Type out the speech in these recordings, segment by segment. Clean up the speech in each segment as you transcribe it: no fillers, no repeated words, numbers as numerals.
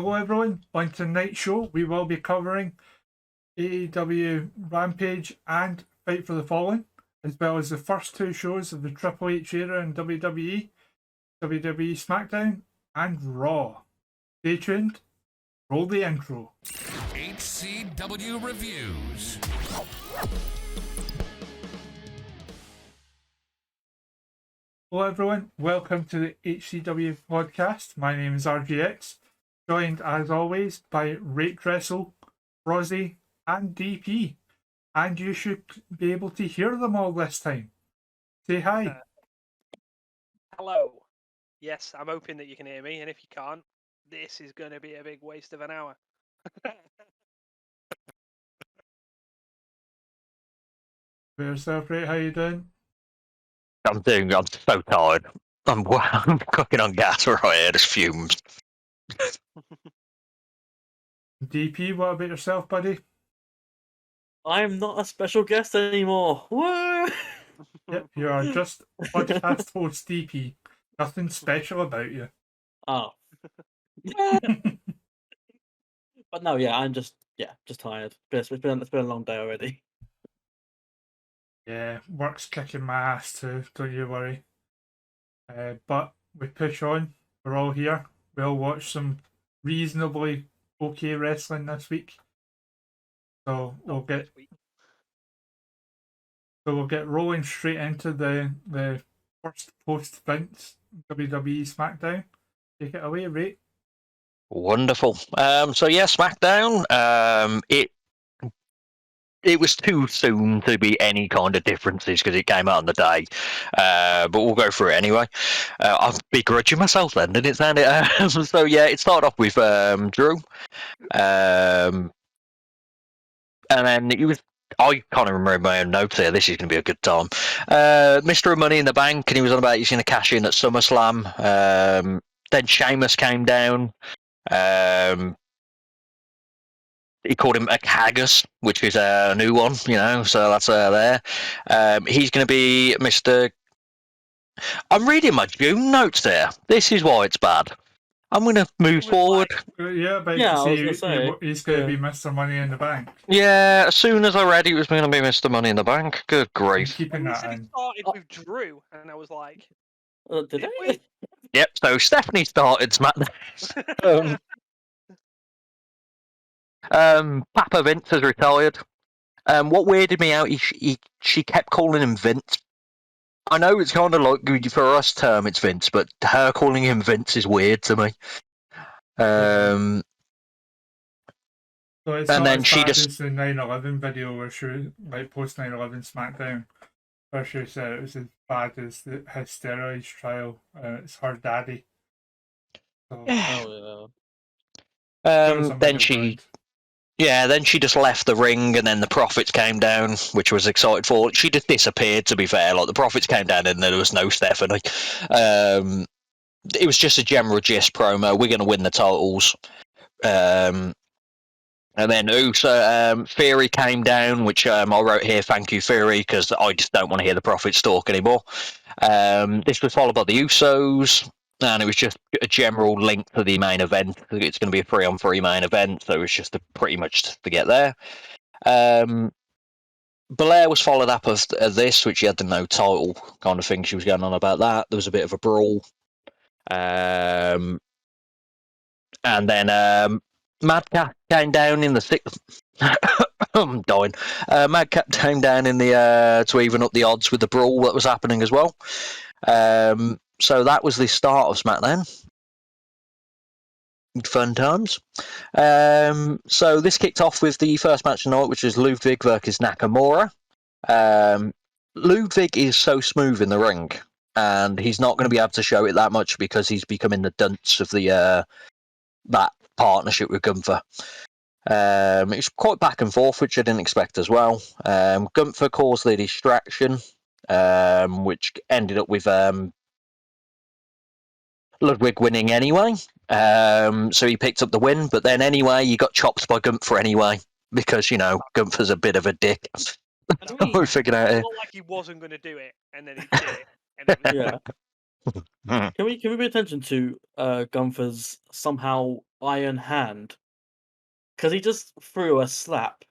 Hello everyone, on tonight's show we will be covering AEW Rampage and Fight for the Fallen, as well as the first two shows of the Triple H era in WWE, WWE Smackdown and Raw. Stay tuned, roll the intro. HCW Reviews. Hello everyone, welcome to the HCW Podcast. My name is RGX, joined as always by RateWrestle, Frozzy and DP. And you should be able to hear them all this time. Say hi. Hello. Yes, I'm hoping that you can hear me, and if you can't, this is going to be a big waste of an hour. For yourself, Ray, how you doing? I'm so tired. I'm cooking on gas right here, there's fumes. DP, what about yourself, buddy? I am not a special guest anymore. Woo! Yep, you are just podcast host DP. Nothing special about you. Oh. But no, yeah, I'm just tired. It's been a long day already. Yeah, work's kicking my ass too, don't you worry. But we push on. We're all here. We'll watch some reasonably okay wrestling this week. So we'll get rolling straight into the first post Vince WWE Smackdown. Take it away, Ray. Wonderful. So yeah, Smackdown. It was too soon to be any kind of differences because it came out on the day. But we'll go through it anyway. I'm begrudging myself then, didn't it sound it? So yeah, it started off with Drew. And then it was, I can't remember my own notes here. This is going to be a good time. Mr. Money in the Bank, and he was on about he's going to cash in at SummerSlam. Then Sheamus came down. He called him a Haggis, which is a new one, so that's there. He's going to be Mr. I'm reading my June notes there. This is why it's bad. I'm going to move forward. Yeah, but Yeah, he's going to be Mr. Money in the Bank. Yeah, as soon as I read it was going to be Mr. Money in the Bank. Good I'm grief. keeping He that said in. it started with Drew, and I was like, Did it? Yep, so Stephanie started SmackDown. Papa Vince has retired. What weirded me out, she kept calling him Vince. I know it's kind of like, for us term, it's Vince, but her calling him Vince is weird to me. So it's and not then as she bad just- as the 9/11 video where she, like post 9/11 Smackdown, where she said it was as bad as his steroids trial. It's her daddy. So, Oh yeah. there was some then middle she... ground. Yeah, then she just left the ring, and then the Profits came down, which was excited for. She just disappeared, to be fair. Like, the Profits came down, and there was no Stephanie. It was just a general gist promo. We're going to win the titles. And then Theory came down, which I wrote here, thank you, Theory, because I just don't want to hear the Profits talk anymore. This was followed by the Usos. And it was just a general link to the main event. It's going to be a 3-on-3 main event, so it was just pretty much to get there. Belair was followed up as this, which she had the no title kind of thing. She was going on about that. There was a bit of a brawl. And then Madcap came down in the sixth. I'm dying. Madcap came down in the to even up the odds with the brawl that was happening as well. So that was the start of SmackDown. Fun times. So this kicked off with the first match of the night, which was Ludwig versus Nakamura. Ludwig is so smooth in the ring, and he's not going to be able to show it that much because he's becoming the dunce of the that partnership with Gunther. It's quite back and forth, which I didn't expect as well. Gunther caused the distraction, which ended up with Ludwig winning anyway. So he picked up the win, but then anyway, he got chopped by Gunther anyway, because, Gunther's a bit of a dick. I mean, We figured out it's here. not like he wasn't going to do it, and then he did it. And it was Yeah. Can we pay attention to Gunther's somehow iron hand? Because he just threw a slap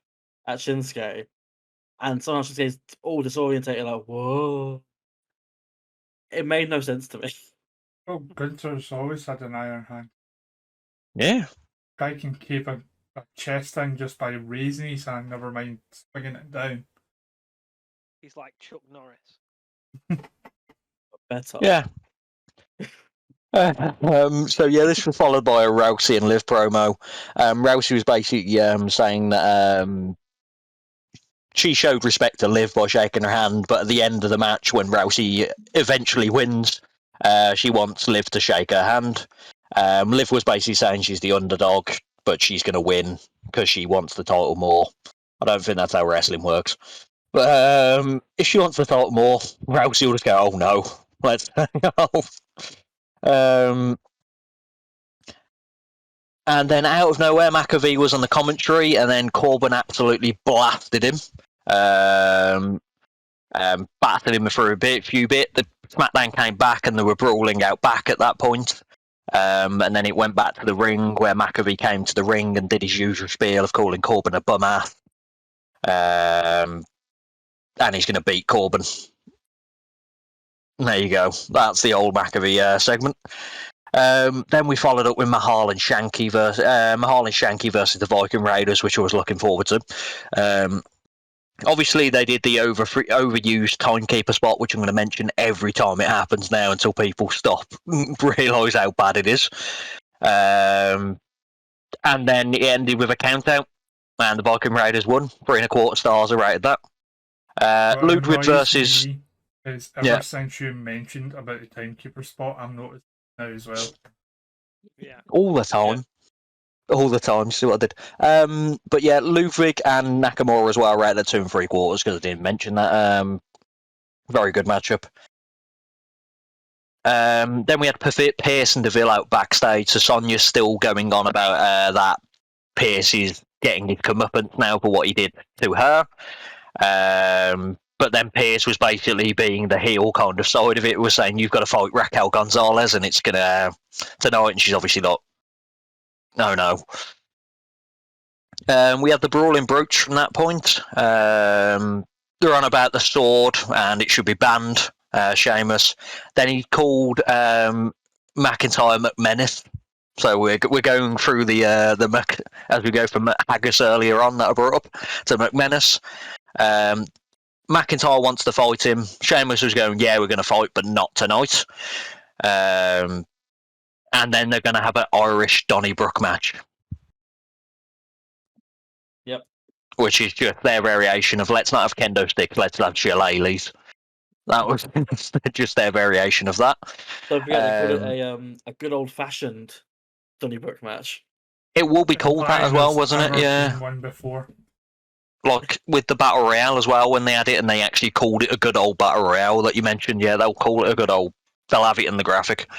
at Shinsuke, and somehow Shinsuke's all disorientated, like, whoa. It made no sense to me. Oh, Gunther's always had an iron hand. Yeah. Guy can keep a chest down just by raising his hand, never mind swinging it down. He's like Chuck Norris. Better. Yeah. So yeah, this was followed by a Rousey and Liv promo. Rousey was basically saying that she showed respect to Liv by shaking her hand, but at the end of the match, when Rousey eventually wins, she wants Liv to shake her hand. Liv was basically saying she's the underdog, but she's going to win because she wants the title more. I don't think that's how wrestling works. But if she wants the title more, Rousey will just go, oh no, let's go. And then out of nowhere, McAfee was on the commentary, and then Corbin absolutely blasted him. Battered him for a few bit. The SmackDown came back, and they were brawling out back at that point. And then it went back to the ring, where McAfee came to the ring and did his usual spiel of calling Corbin a bum ass. And he's going to beat Corbin. There you go. That's the old McAfee segment. Then we followed up with Mahal and Shanky versus the Viking Raiders, which I was looking forward to. Obviously, they did the overused timekeeper spot, which I'm going to mention every time it happens now until people stop realise how bad it is. And then it ended with a count-out, and the Viking Raiders won. 3.25 stars, I rated that. Ludwig versus... Is ever since you mentioned about the timekeeper spot, I'm noticing now as well. Yeah. All the time. Yeah. All the time, see what I did. But yeah, Ludwig and Nakamura as well, rated at 2 3/4 because I didn't mention that. Very good matchup. Then we had Pierce and Deville out backstage, so Sonya's still going on about that Pierce is getting his comeuppance now for what he did to her. But then Pierce was basically being the heel kind of side of it, was saying, you've got to fight Raquel Gonzalez and it's going to tonight, and she's obviously not. No. We had the Brawling Brooch from that point. They're on about the sword and it should be banned, Sheamus. Then he called McIntyre McMenace. So we're going through the as we go from Haggis earlier on that I brought up to McMenace. McIntyre wants to fight him. Sheamus was going, yeah, we're going to fight, but not tonight. And then they're going to have an Irish Donnybrook match. Yep. Which is just their variation of, let's not have kendo sticks, let's have shillelaghs. That was just their variation of that. Don't forget they called it a good old-fashioned Donnybrook match. It will be called that as well, wasn't it? Yeah. One before. Like with the Battle Royale as well, when they had it and they actually called it a good old Battle Royale that you mentioned, yeah, they'll call it a good old... They'll have it in the graphic.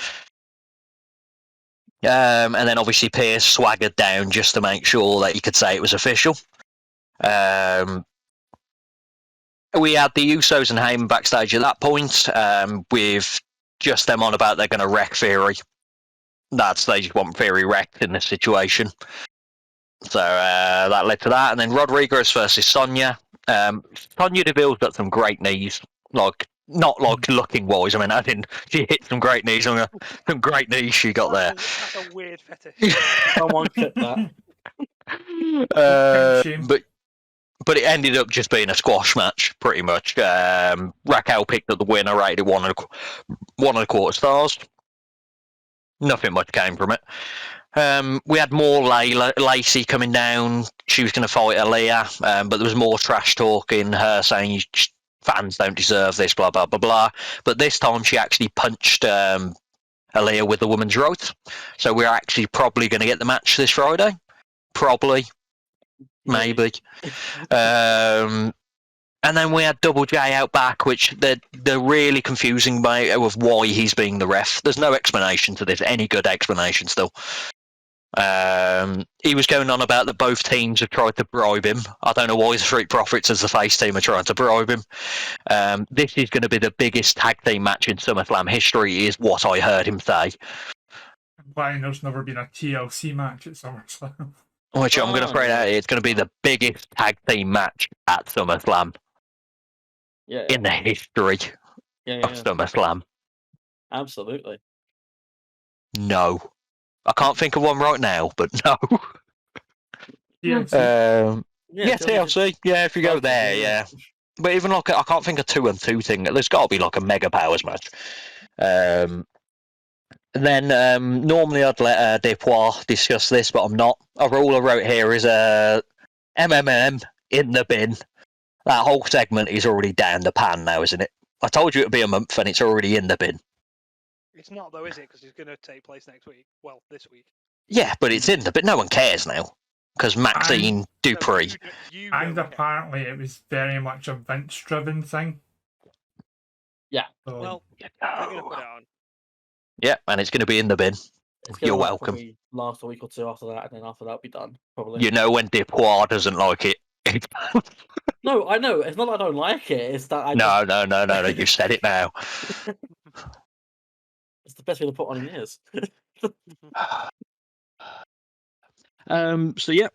And then obviously Pierce swaggered down just to make sure that he could say it was official. We had the Usos and Heyman backstage at that point, with just them on about they're going to wreck Theory. They just want Theory wrecked in this situation. So that led to that. And then Rodriguez versus Sonya. Sonya Deville's got some great knees. Like, not like looking wise. I mean, she hit some great knees. Some great knees she got there. That's a weird fetish. Someone clip that. But it ended up just being a squash match, pretty much. Raquel picked up the winner, rated 1.25 stars. Nothing much came from it. We had more Lacey coming down. She was going to fight Aaliyah, but there was more trash talking, her saying fans don't deserve this, blah, blah, blah, blah. But this time she actually punched Aaliyah with the woman's right. So we're actually probably going to get the match this Friday. Probably. Maybe. And then we had Double J out back, which they're really confusing with why he's being the ref. There's no explanation to this, any good explanation still. He was going on about that both teams have tried to bribe him. I don't know why the Street Profits as the face team are trying to bribe him. This is going to be the biggest tag team match in SummerSlam history, is what I heard him say. Implying there's never been a TLC match at SummerSlam. Which I'm going to throw out here. It's going to be the biggest tag team match at SummerSlam in the history of SummerSlam. Absolutely. No. I can't think of one right now, but no. TLC. TLC. Yeah, if you go there, yeah. But even like, I can't think of 2-on-2 thing. There's got to be like a Mega Powers match. Then normally I'd let Depois discuss this, but I'm not. All I wrote here is MMM in the bin. That whole segment is already down the pan now, isn't it? I told you it'd be a month, and it's already in the bin. It's not though, is it? Because it's going to take place next week. Well, this week. Yeah, but it's in the bin. No one cares now because Maxine Dupree. And apparently it was very much a Vince-driven thing. Yeah. So, well, they're going to put it on. Yeah, and it's going to be in the bin. You're welcome. Last a week or two after that, and then after that, will be done. Probably. You know when Depois doesn't like it. No, I know. It's not that I don't like it. It's that I. No. You said it now. It's the best way to put on in years. So yeah,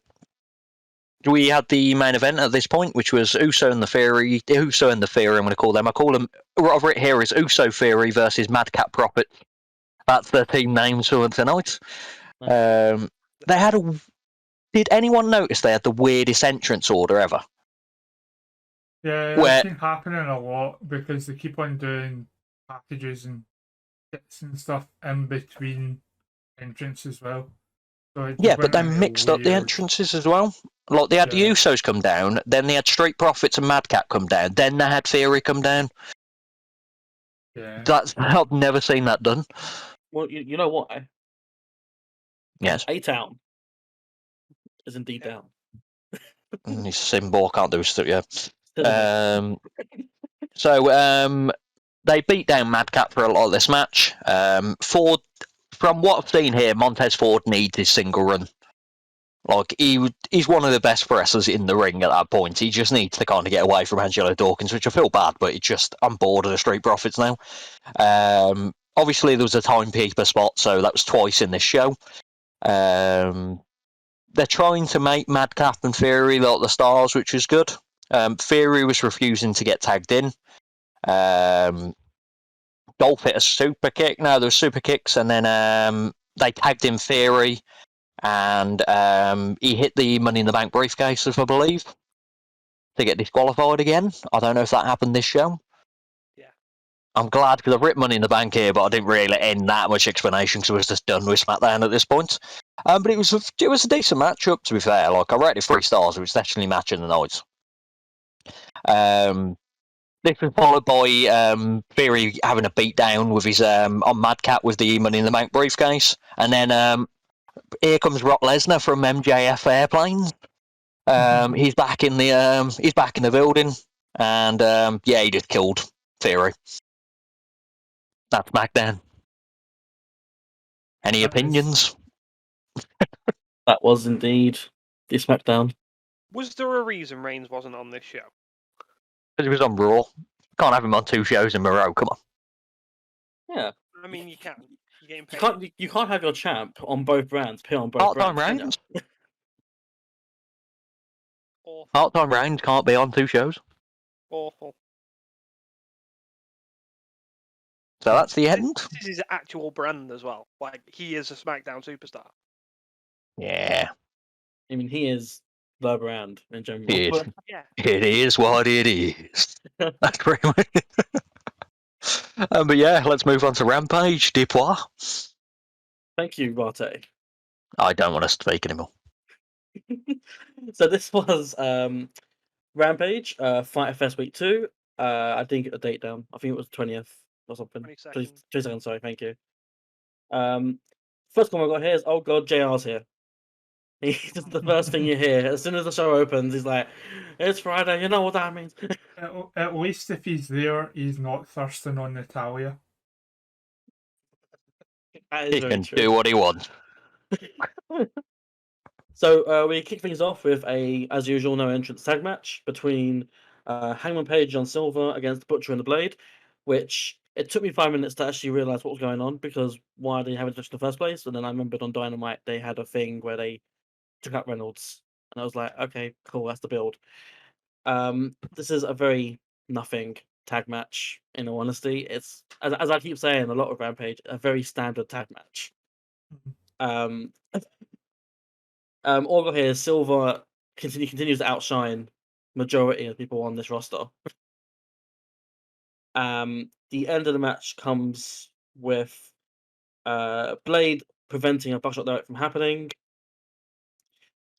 we had the main event at this point, which was Uso and the Theory. Uso and the Theory, I'm going to call them. I call them. What I've written here is Uso Theory versus Madcap Profits. That's their team names for tonight. They had a. Did anyone notice they had the weirdest entrance order ever? Yeah, it's been happening a lot because they keep on doing packages and bits and stuff in between entrances as well. So yeah, but they mixed up the entrances as well. Like they had the Usos come down, then they had Street Profits and Madcap come down, then they had Theory come down. Yeah, I've never seen that done. Well, you know why? Yes. A-Town is indeed down. His symbol can't do stuff. Yeah. So they beat down Madcap for a lot of this match. Ford, from what I've seen here, Montez Ford needs his single run. Like he's one of the best wrestlers in the ring at that point. He just needs to kind of get away from Angelo Dawkins, which I feel bad, but I'm bored of the Street Profits now. Obviously, there was a timekeeper spot, so that was twice in this show. They're trying to make Madcap and Theory like the stars, which is good. Theory was refusing to get tagged in. Dolph hit a super kick. No, there were super kicks, and then they tagged in Theory, and he hit the Money in the Bank briefcase, I believe, to get disqualified again. I don't know if that happened this show. Yeah. I'm glad because I've written Money in the Bank here, but I didn't really end that much explanation because I was just done with SmackDown at this point. But it was a decent matchup, to be fair. Like I rated 3 stars. It was definitely match of the night. This was followed by Theory having a beatdown with his on Madcap with the Money in the Bank briefcase, and then here comes Brock Lesnar from MJF Airplanes. He's back in the building, and he just killed Theory. That's SmackDown. Any opinions? That was indeed the SmackDown. Was there a reason Reigns wasn't on this show? Because he was on Raw. Can't have him on 2 shows in a row. Come on. Yeah. I mean, you can. You're getting paid. You can't have your champ on both brands. Put on both brands. Part-time Reigns. Awful. Part-time Reigns can't be on 2 shows. Awful. So that's the end. This is his actual brand as well. Like, he is a SmackDown superstar. Yeah. I mean, he is the brand in general. It is what it is. That's pretty much it. But yeah, let's move on to Rampage. Depois. Thank you, Rate. I don't want to speak anymore. So this was Rampage, Fighter Fest Week 2. I didn't get the date down. I think it was 20th or something. 22nd, sorry, thank you. First comment I got here is, oh god, JR's here. He's just the first thing you hear. As soon as the show opens, he's like, it's Friday, you know what that means. At least if he's there, he's not thirsting on Natalia. He can do what he wants. So we kick things off with a, as usual, no entrance tag match between Hangman Page and John Silver against Butcher and the Blade, which it took me 5 minutes to actually realize what was going on, because why they haven't touched in the first place. And then I remembered on Dynamite they had a thing where they took out Reynolds, and I was like, okay, cool, that's the build. This is a very nothing tag match. In all honesty, it's as I keep saying a lot of Rampage, a very standard tag match. Um, all of here is Silver continues to outshine majority of people on this roster. The end of the match comes with Blade preventing a buckshot direct from happening.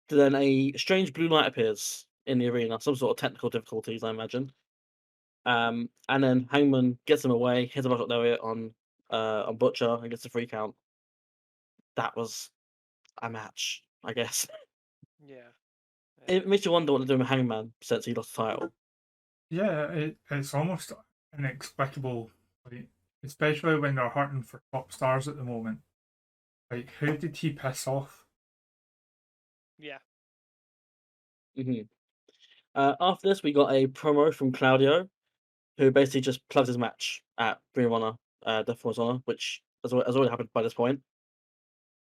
Then a strange blue light appears in the arena, some sort of technical difficulties, I imagine. And then Hangman gets him away, hits a buckshot direct on Butcher, and gets a free count. That was a match, I guess. Yeah. It makes you wonder what they're doing with Hangman since he lost the title. Yeah, it's almost inexplicable, like, especially when they're hurting for top stars at the moment. Like, who did he piss off? Yeah. After this, we got a promo from Claudio, who basically just plugs his match at Ring of Honor, Death Force Honor, which has already happened by this point.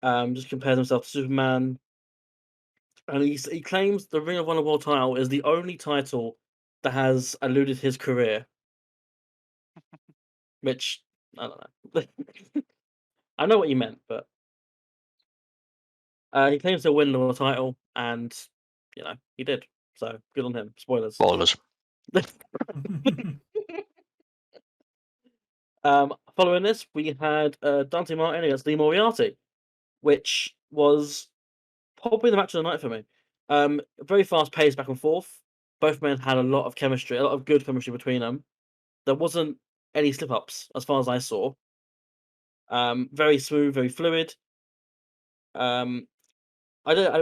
Just compares himself to Superman, and he claims the Ring of Honor World title is the only title that has eluded his career. Which, I don't know. I know what you meant, but he claims to win the world title, and he did. So good on him. Spoilers. Spoilers. Following this, we had Dante Martin against Lee Moriarty, which was probably the match of the night for me. Very fast paced back and forth. Both men had a lot of chemistry, a lot of good chemistry between them. There wasn't any slip ups as far as I saw. Very smooth, very fluid. I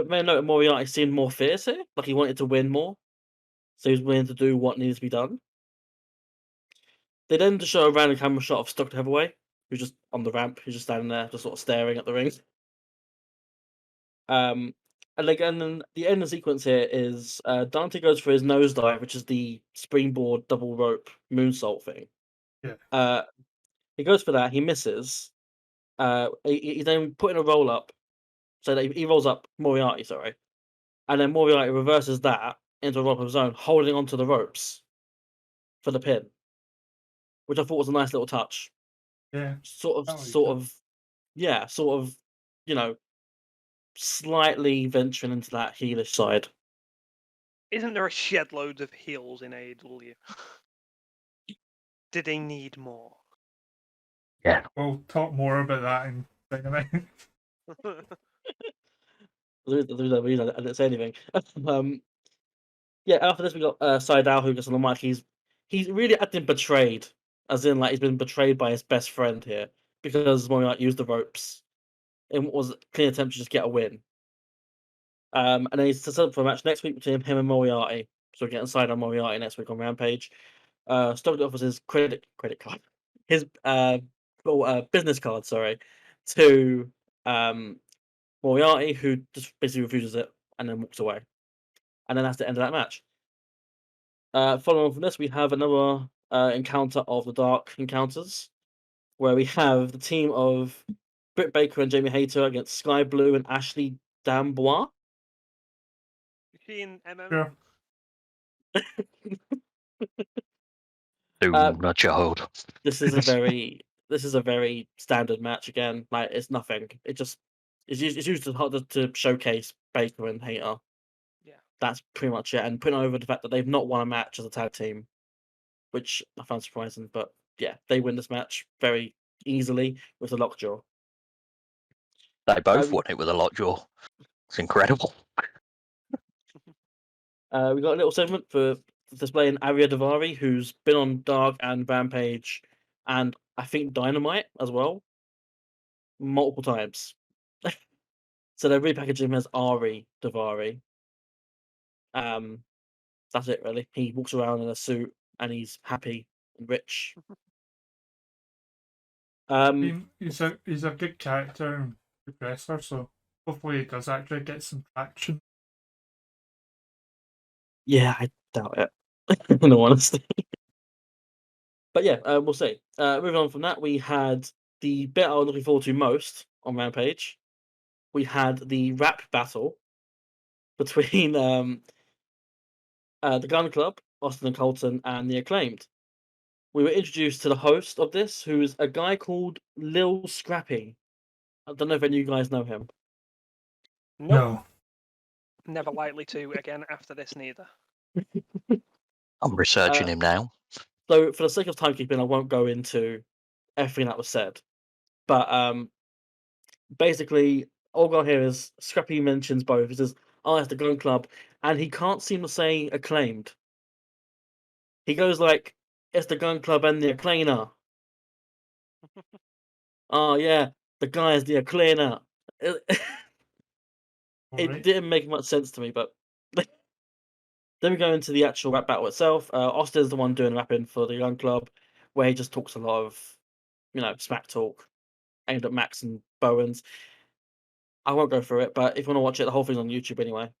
may note Moriarty seemed more fierce here, like he wanted to win more, so he was willing to do what needed to be done. They then just show a random camera shot of Stockton Hathaway, who's just on the ramp, who's just standing there, just sort of staring at the ring. And then the end of the sequence here is Dante goes for his nosedive, which is the springboard double rope moonsault thing. Yeah. He goes for that, he misses. He then put in a roll up, so that he rolls up Moriarty, sorry, and then Moriarty reverses that into a roll up of his own, holding onto the ropes for the pin, which I thought was a nice little touch. Yeah. Sort I liked of, slightly venturing into that heelish side. Isn't there a shed loads of heels in AEW? Did they need more? We'll talk more about that in Dynamite. I didn't say anything. After this we got Seidel, who gets on the mic. He's really acting betrayed, as in like he's been betrayed by his best friend here, because Moriarty used the ropes in what was a clear attempt to just get a win. And then he's set up for a match next week between him and Moriarty. So we're getting Seidel and Moriarty next week on Rampage. Stokely offers his credit card, his business card, sorry, to Moriarty, who just basically refuses it and then walks away. And then that's the end of that match. Following on from this, we have another encounter of the Dark Encounters, where we have the team of Britt Baker and Jamie Hayter against Sky Blue and Ashley Dambois. You seen MMA? Sure. Do not child. This is a very standard match again. Like it's nothing. It's used to showcase Baker and Hayter. Yeah. That's pretty much it, and putting over the fact that they've not won a match as a tag team, which I found surprising. But yeah, they win this match very easily with a lockjaw. They both won it with a lockjaw. It's incredible. We got a little segment for displaying Arya Davari, who's been on Dark and Rampage, and I think Dynamite as well, multiple times. So they're repackaging him as Ari Davari. That's it really. He walks around in a suit and he's happy and rich. He's a good character and good wrestler, so Hopefully it does actually get some traction. Yeah, I doubt it. In all honesty. But yeah, we'll see. Moving on from that, we had the bit I was looking forward to most on Rampage. We had the rap battle between the Gun Club, Austin and Colton, and the Acclaimed. We were introduced to the host of this, who's a guy called Lil Scrappy. I don't know if any of you guys know him. Nope. No. Never likely to again after this neither. I'm researching him now. So, for the sake of timekeeping, I won't go into everything that was said. But basically, all I got here is Scrappy mentions both. He says, "Oh, it's the Gun Club," and he can't seem to say Acclaimed. He goes like, "It's the Gun Club and the Acclaimer." Oh yeah, the guy is the Acclaimer. It Alright. didn't make much sense to me, but then we go into the actual rap battle itself. Austin's the one doing rapping for the Gun Club, where he just talks a lot of, smack talk aimed at Max and Bowens. I won't go through it, but if you want to watch it, the whole thing's on YouTube anyway.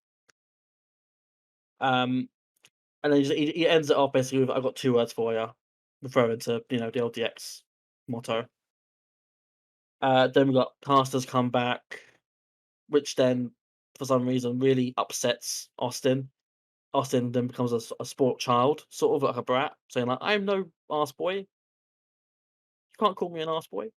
And then he ends it off basically with, "I've got 2 words for you," referring to the old DX motto. Then we got Casters come back, which then for some reason really upsets Austin. Austin then becomes a sport child, sort of like a brat, saying like, "I'm no arse boy. You can't call me an arse boy."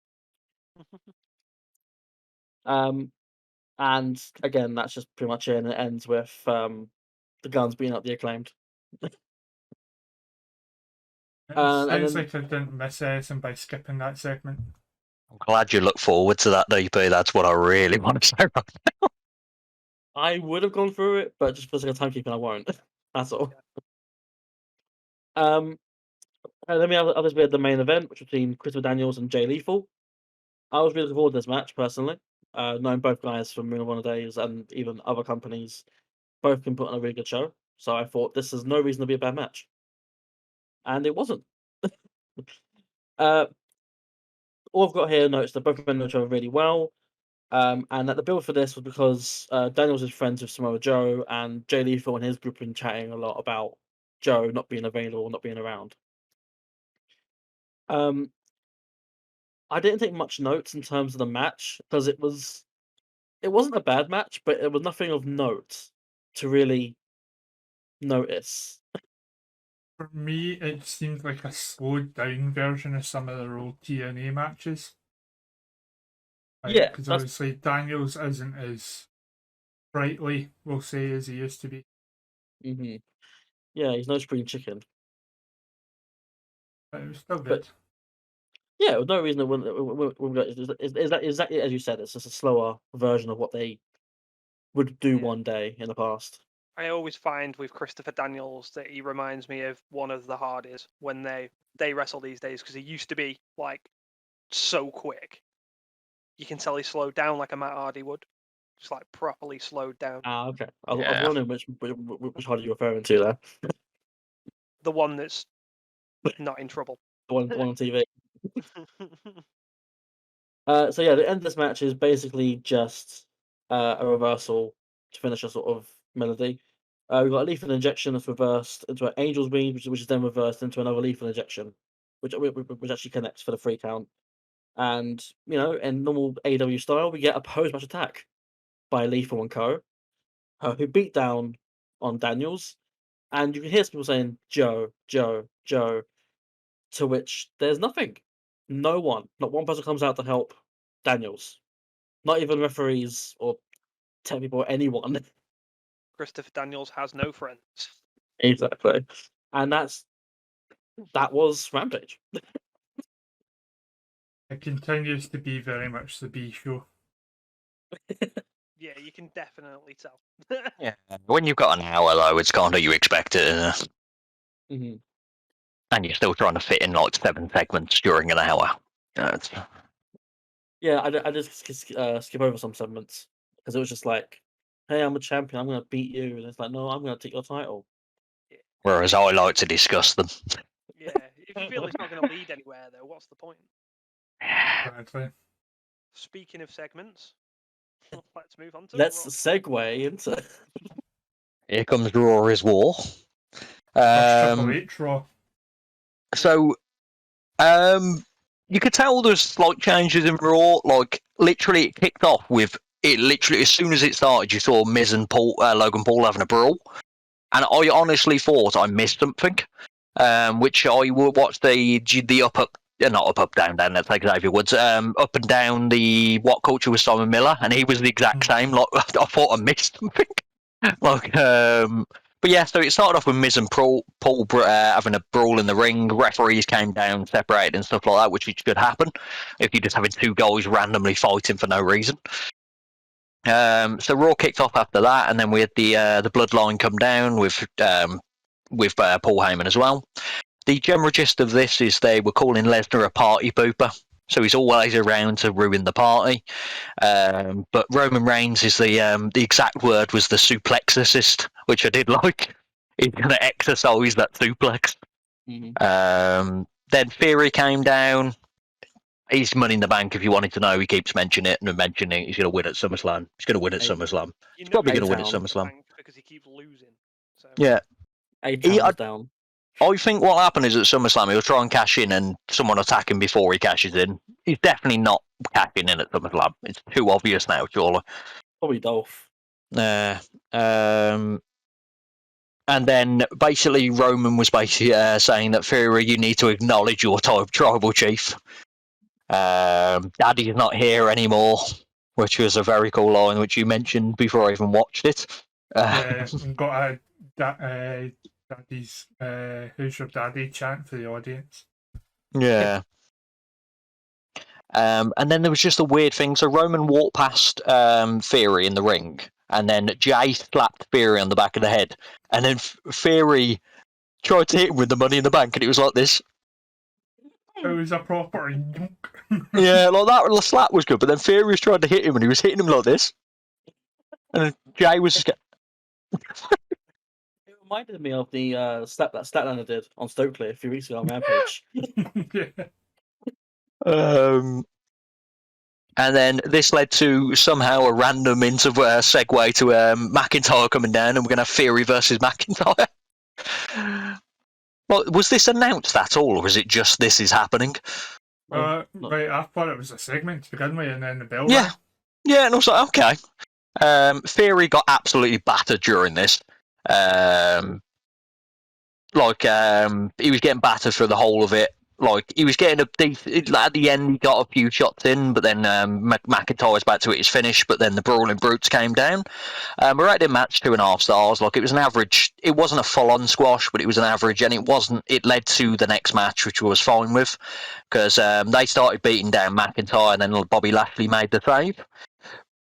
And again, that's just pretty much it, and it ends with the Guns beating up the Acclaimed. It And sounds then like I didn't miss anything by skipping that segment. I'm glad you look forward to that, DP. That's what I really want to say. I would have gone through it, but just for the sake of timekeeping, I won't. That's all. And then we had the main event, which was between Christopher Daniels and Jay Lethal. I was really looking forward to this match personally. Knowing both guys from Ring of Honor days and even other companies, both can put on a really good show. So I thought this is no reason to be a bad match, and it wasn't. All I've got here notes that both men know each other really well. And that the build for this was because Daniels is friends with Samoa Joe, and Jay Lethal and his group have been chatting a lot about Joe not being available, not being around. I didn't take much notes in terms of the match because it wasn't a bad match, but it was nothing of note to really notice. For me, it seemed like a slowed down version of some of their old TNA matches. Yeah, Because that's obviously Daniels isn't as sprightly, we'll say, as he used to be. yeah, he's no spring chicken. But it was still But good. yeah, with no reason it wouldn't is that exactly as you said. It's just a slower version of what they would do Yeah. one day in the past. I always find with Christopher Daniels that he reminds me of one of the Hardys when they wrestle these days, because he used to be like so quick. You can tell he slowed down like a Matt Hardy would, just like properly slowed down. Ah, okay. I was Yeah. wondering which Hardy you're referring to there. The one that's not in trouble. The one on TV. So yeah, the end of this match is basically just a reversal to finish a sort of melody. We've got a lethal injection that's reversed into an angel's wing, which is then reversed into another lethal injection, which actually connects for the 3 count. And in normal AW style, we get a post-match attack by Lethal and Co, who beat down on Daniels, and you can hear some people saying Joe, Joe, Joe, to which there's nothing. No one, not one person comes out to help Daniels. Not even referees or tech people or anyone. Christopher Daniels has no friends. Exactly. And that was Rampage. It continues to be very much the B show. Yeah, you can definitely tell. Yeah. When you've got an hour, though, it's kind of you expect it, isn't it? hmm And you're still trying to fit in like 7 segments during an hour. Yeah, I just skip over some segments because it was just like, "Hey, I'm a champion. I'm gonna beat you," and it's like, "No, I'm gonna take your title." Whereas I like to discuss them. Yeah, if you feel it's not going to lead anywhere, though, what's the point? Exactly. Speaking of segments, Let's move on to Let's Raw. segue into. Here comes Raw is War. First Triple H Raw. So, you could tell there's slight changes in Raw. Like, literally, it kicked off with it. Literally, as soon as it started, you saw Miz and Logan Paul having a brawl, and I honestly thought I missed something. Which I will watch the not up, down. Let's take Xavier Woods. Up and down the What Culture with Simon Miller, and he was the exact same. Like, I thought I missed something. Like, but yeah, so it started off with Miz and Paul having a brawl in the ring. Referees came down, separated, and stuff like that, which should happen if you're just having two guys randomly fighting for no reason. So Raw kicked off after that, and then we had the Bloodline come down with Paul Heyman as well. The general gist of this is they were calling Lesnar a party pooper, so he's always around to ruin the party. But Roman Reigns is the exact word was the suplexicist, which I did like. He's going to exercise that suplex. Mhm. Then Theory came down. He's Money in the Bank, if you wanted to know. He keeps mentioning it and mentioning it. He's going to win at SummerSlam. He's going to win at Hey. SummerSlam. You know probably he's gonna win down at the SummerSlam. bank because he keeps losing. So. Yeah. A-Town down. I think what happened is at SummerSlam he'll try and cash in and someone attack him before he cashes in. He's definitely not cashing in at SummerSlam. It's too obvious now, surely. Probably Dolph. And then basically Roman was basically saying that Theory, you need to acknowledge your tribal chief. Daddy's not here anymore, which was a very cool line, which you mentioned before I even watched it. Yeah, and got a daddy's who's your daddy chant for the audience. Yeah. And then there was just a weird thing. So Roman walked past Theory in the ring, and then Jay slapped Theory on the back of the head, and then Theory tried to hit him with the Money in the Bank, and it was like this. It was a proper yunk. Yeah, like that slap was good, but then Theory was trying to hit him, and he was hitting him like this. And then Jay was just It reminded me of the slap that Statlander did on Stokely a few weeks ago on Rampage. Yeah. And then this led to somehow a random segue to McIntyre coming down, and we're going to have Theory versus McIntyre. Well, was this announced at all, or was it just this is happening? No. Right, I thought it was a segment to begin with, and then the bell Yeah. rang. Yeah, and I was like, okay. Theory got absolutely battered during this. He was getting battered for the whole of it. Like, he was getting at the end, he got a few shots in, but then McIntyre was about to hit his finish, but then the Brawling Brutes came down. We rated the match 2.5 stars. Like, it was an average. It wasn't a full-on squash, but it was an average, and it led to the next match, which I was fine with, because they started beating down McIntyre, and then Bobby Lashley made the save.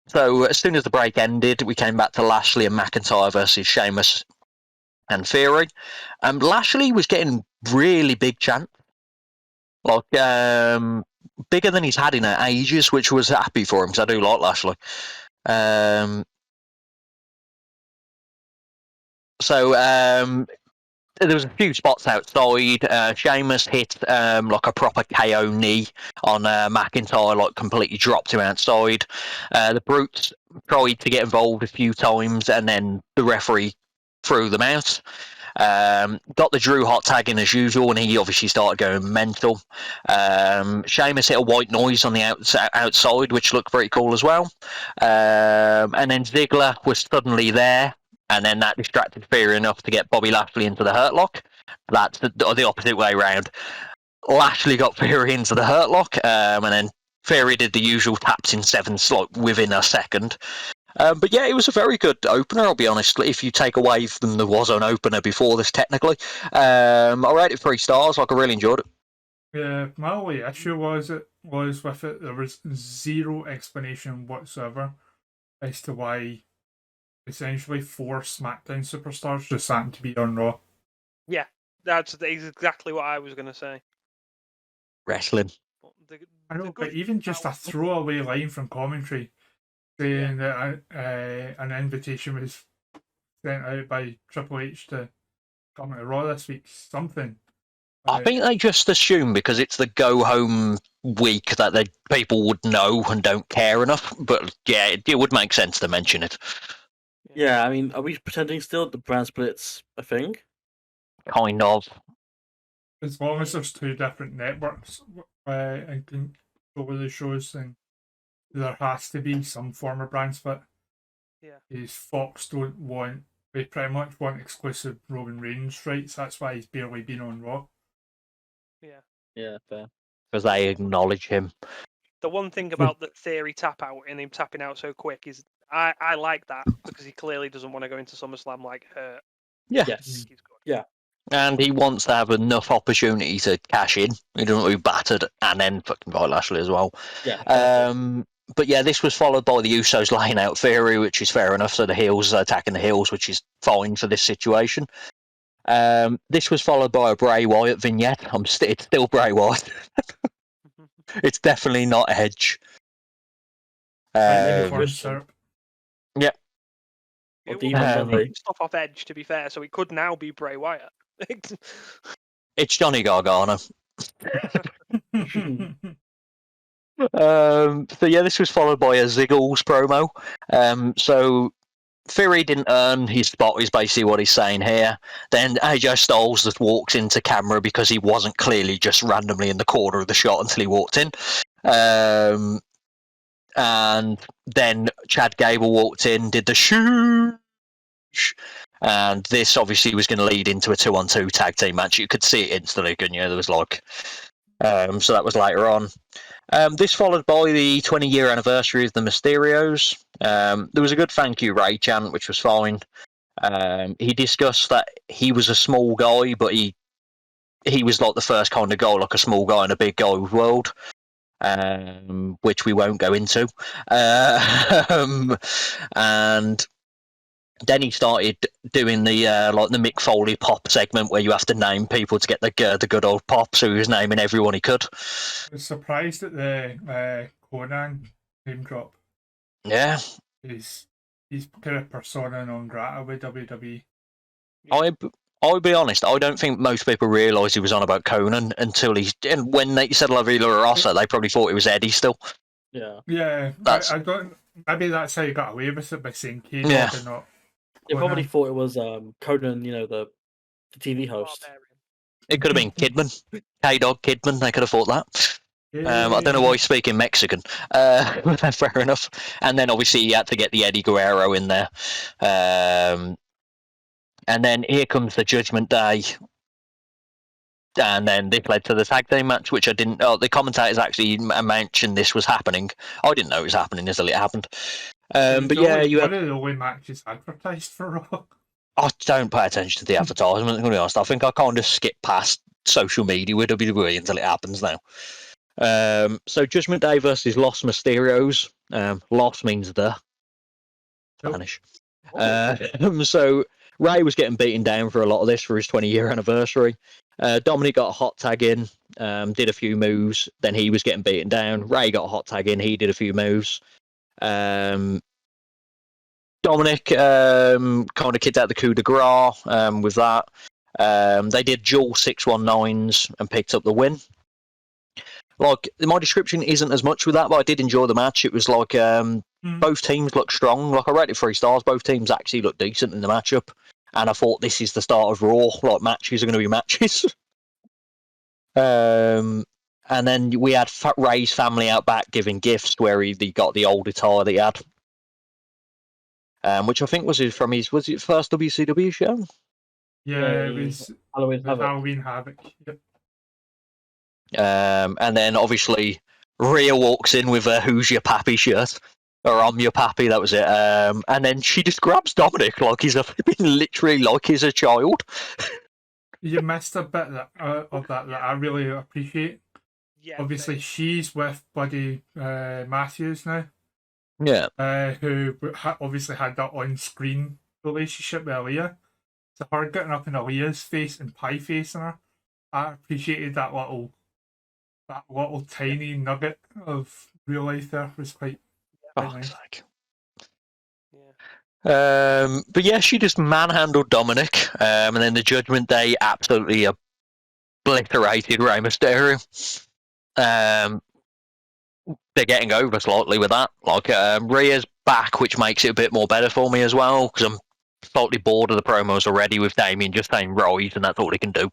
So as soon as the break ended, we came back to Lashley and McIntyre versus Sheamus and Theory. Lashley was getting really big chants. Like, bigger than he's had in ages, which was happy for him, because I do like Lashley. There was a few spots outside. Sheamus hit like a proper KO knee on McIntyre, like completely dropped him outside. The Brutes tried to get involved a few times, and then the referee threw them out. Got the Drew hot tag in as usual, and he obviously started going mental. Sheamus hit a white noise on the outside, which looked pretty cool as well. And then Ziggler was suddenly there, and then that distracted Theory enough to get Bobby Lashley into the Hurt Lock. That's the opposite way around. Lashley got Theory into the Hurt Lock, and then Theory did the usual taps in 7 like within a second. But yeah, it was a very good opener, I'll be honest. If you take away from there was an opener before this, technically. I rate it 3 stars. Like, I really enjoyed it. Yeah, my only issue was with it. There was zero explanation whatsoever as to why essentially 4 SmackDown superstars just happened to be on Raw. Yeah, that's exactly what I was going to say. Wrestling. I know, but even just a throwaway line from commentary saying that an invitation was sent out by Triple H to come to Raw this week, something. I think they just assume because it's the go home weak that people would know and don't care enough. But yeah, it would make sense to mention it. Yeah, I mean, are we pretending still the brand split's a thing? Kind of. As long as there's two different networks and control the shows, then there has to be some form of brand split. Yeah. Is Fox they pretty much want exclusive Roman Reigns rights. That's why he's barely been on Raw. Yeah. Yeah, fair. Because they acknowledge him. The one thing about the Theory tap out and him tapping out so quick is I like that because he clearly doesn't want to go into SummerSlam like hurt. Yeah. Yes. He's good. Yeah. And he wants to have enough opportunity to cash in. He doesn't want to be battered and then fucking fight Lashley as well. Yeah. But yeah, this was followed by the Usos laying out Theory, which is fair enough. So the heels are attacking the heels, which is fine for this situation. This was followed by a Bray Wyatt vignette. It's still Bray Wyatt. It's definitely not Edge. Syrup. Yeah. Or It Demon was Dudley. stuff off Edge, to be fair, so it could now be Bray Wyatt. It's Johnny Gargano. So yeah, this was followed by a Ziggles promo. So Theory didn't earn his spot, is basically what he's saying here. Then AJ Styles just walks into camera because he wasn't clearly just randomly in the corner of the shot until he walked in. And then Chad Gable walked in, did the shoosh. And this obviously was going to lead into a 2-on-2 tag team match. You could see it instantly, couldn't you? There was like... so that was later on. This followed by the 20-year anniversary of the Mysterios. There was a good thank you Ray chant, which was fine. He discussed that he was a small guy, but he was like the first kind of guy, like a small guy in a big guy world, which we won't go into. And then he started doing the like the Mick Foley pop segment where you have to name people to get the good old pop. So he was naming everyone he could. I was surprised at the Conan name drop. Yeah, He's kind of persona non grata with WWE. I'll be honest. I don't think most people realised he was on about Conan until and when they said La Vila Rosa, they probably thought it was Eddie still. Yeah. Yeah, I don't. Maybe that's how you got away with it by saying K-Dog and not. They probably thought it was Conan, the TV host. It could have been Kidman, K-Dog Kidman. They could have thought that. Yeah. I don't know why he's speaking Mexican. Fair enough. And then obviously you had to get the Eddie Guerrero in there. And then here comes the Judgment Day. And then this led to the tag team match, which I didn't... Oh, the commentators actually mentioned this was happening. I didn't know it was happening until it happened. But yeah, you had... One of the only matches advertised for Raw. I don't pay attention to the advertisement, I'm going to be honest. I think I kind of skip past social media with WWE until it happens now. So Judgment Day versus Los Mysterios. Los means the Spanish. So Ray was getting beaten down for a lot of this for his 20-year anniversary. Dominic got a hot tag in, did a few moves. Then he was getting beaten down. Ray got a hot tag in. He did a few moves. Dominic kind of kicked out the coup de grace with that. They did dual 619s and picked up the win. Like, my description isn't as much with that, but I did enjoy the match. It was like both teams looked strong. Like, I rated 3 stars. Both teams actually looked decent in the matchup. And I thought this is the start of Raw. Like, matches are going to be matches. And then we had Ray's family out back giving gifts where he got the old attire that he had. Which I think was his first WCW show? Yeah, it was Halloween Havoc. Yep. And then obviously Rhea walks in with a "Who's Your Pappy" shirt, or "I'm Your Pappy," that was it. And then she just grabs Dominic like he's literally like he's a child. You missed a bit of that I really appreciate. Yeah, obviously, she's with Buddy Matthews now. Yeah. Who obviously had that on-screen relationship with Aaliyah. So her getting up in Aaliyah's face and pie facing her, I appreciated that little tiny nugget of real life there. Was quite nice. Yeah. But yeah, she just manhandled Dominic, and then the Judgment Day absolutely obliterated Rey Mysterio. they're getting over slightly with that. Like Rhea's back, which makes it a bit more better for me as well, because I'm slightly bored of the promos already with Damien just saying Rise, and that's all he can do.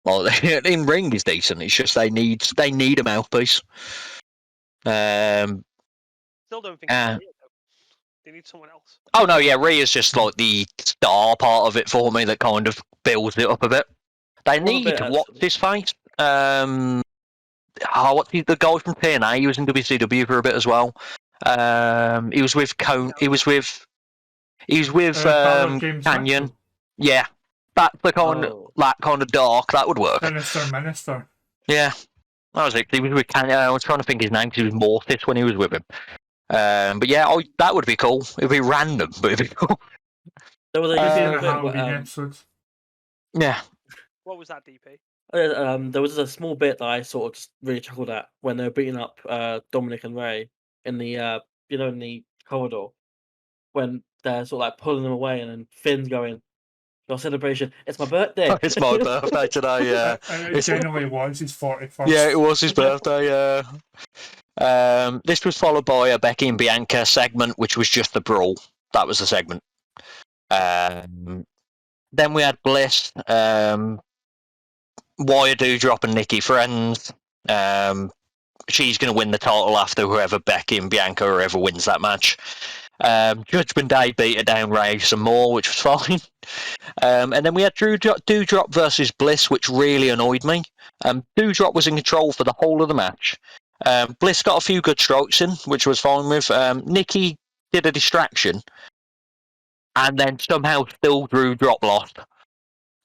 Like, in ring is decent. It's just they need a mouthpiece. Still don't think it's Rhea, though. They need someone else. Oh no, yeah, Rhea's just like the star part of it for me that kind of builds it up a bit. They need what's his face? What's the guy from TNA? He was in WCW for a bit as well. He was with James Canyon. Mitchell. Yeah, that's the kind of dark that would work. Sinister Minister. Yeah, that was it. He was with Canyon. I was trying to think his name because he was Mortis when he was with him. But yeah, that would be cool. It'd be random, but it'd be cool. There was Maybe in a a Halloween episode. Yeah. What was that, DP? There was a small bit that I sort of just really chuckled at when they were beating up Dominic and Rey in the in the corridor, when they're sort of like pulling them away, and then Finn's going, "Your celebration, it's my birthday." It's my birthday today. Yeah, And it genuinely was his 41st. Yeah, it was his birthday. Yeah. This was followed by a Becky and Bianca segment, which was just the brawl. That was the segment. Then we had Bliss, Wire Doudrop and Nikki Friends. She's going to win the title after whoever Becky and Bianca or whoever wins that match. Judgment Day beat her down Rey some more, which was fine. And then we had Doudrop versus Bliss, which really annoyed me. Doudrop was in control for the whole of the match. Bliss got a few good strokes in, which was fine with. Nikki did a distraction, and then somehow still Doudrop lost.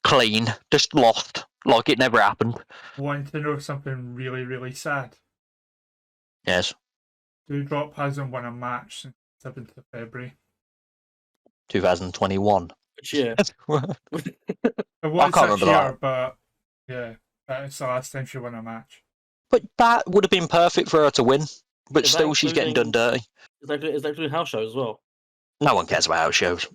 Clean, just lost, like it never happened. Want to know something really, really sad? Yes. Doudrop hasn't won a match since 7th of February. 2021. Which year? It was this year, but yeah, it's the last time she won a match. But that would have been perfect for her to win. But Is still, that she's getting done dirty. Is that including house shows as well? No one cares about house shows.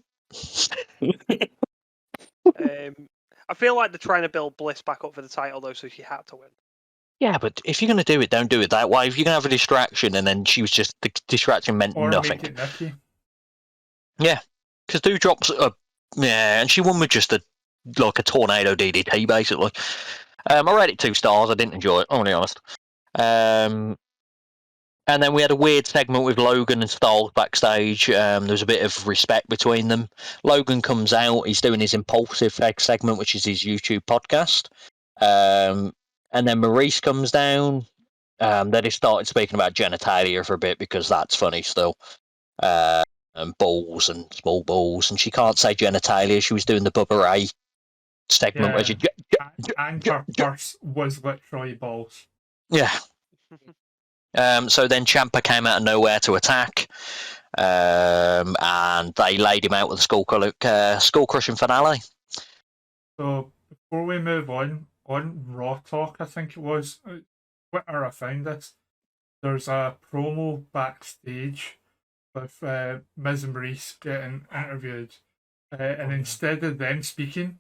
I feel like they're trying to build Bliss back up for the title, though, so she had to win. Yeah, but if you're going to do it, don't do it that way. If you're going to have a distraction and then she was just, the distraction meant Or nothing. make it Nikki. Yeah, because Doudrop's and she won with just a tornado DDT, basically. I rated it 2 stars. I didn't enjoy it, I'll be honest. And then we had a weird segment with Logan and Styles backstage. There was a bit of respect between them. Logan comes out. He's doing his Impulsive segment, which is his YouTube podcast. And then Maurice comes down. Then he started speaking about genitalia for a bit because that's funny still. And balls and small balls. And she can't say genitalia. She was doing the Bubba Ray segment. Yeah. Where she, and her purse was literally balls. yeah. So then Ciampa came out of nowhere to attack, and they laid him out with a skull-crushing finale. So before we move on Raw Talk, I think it was, Twitter I found this, there's a promo backstage with Miz and Maurice getting interviewed, and instead of them speaking,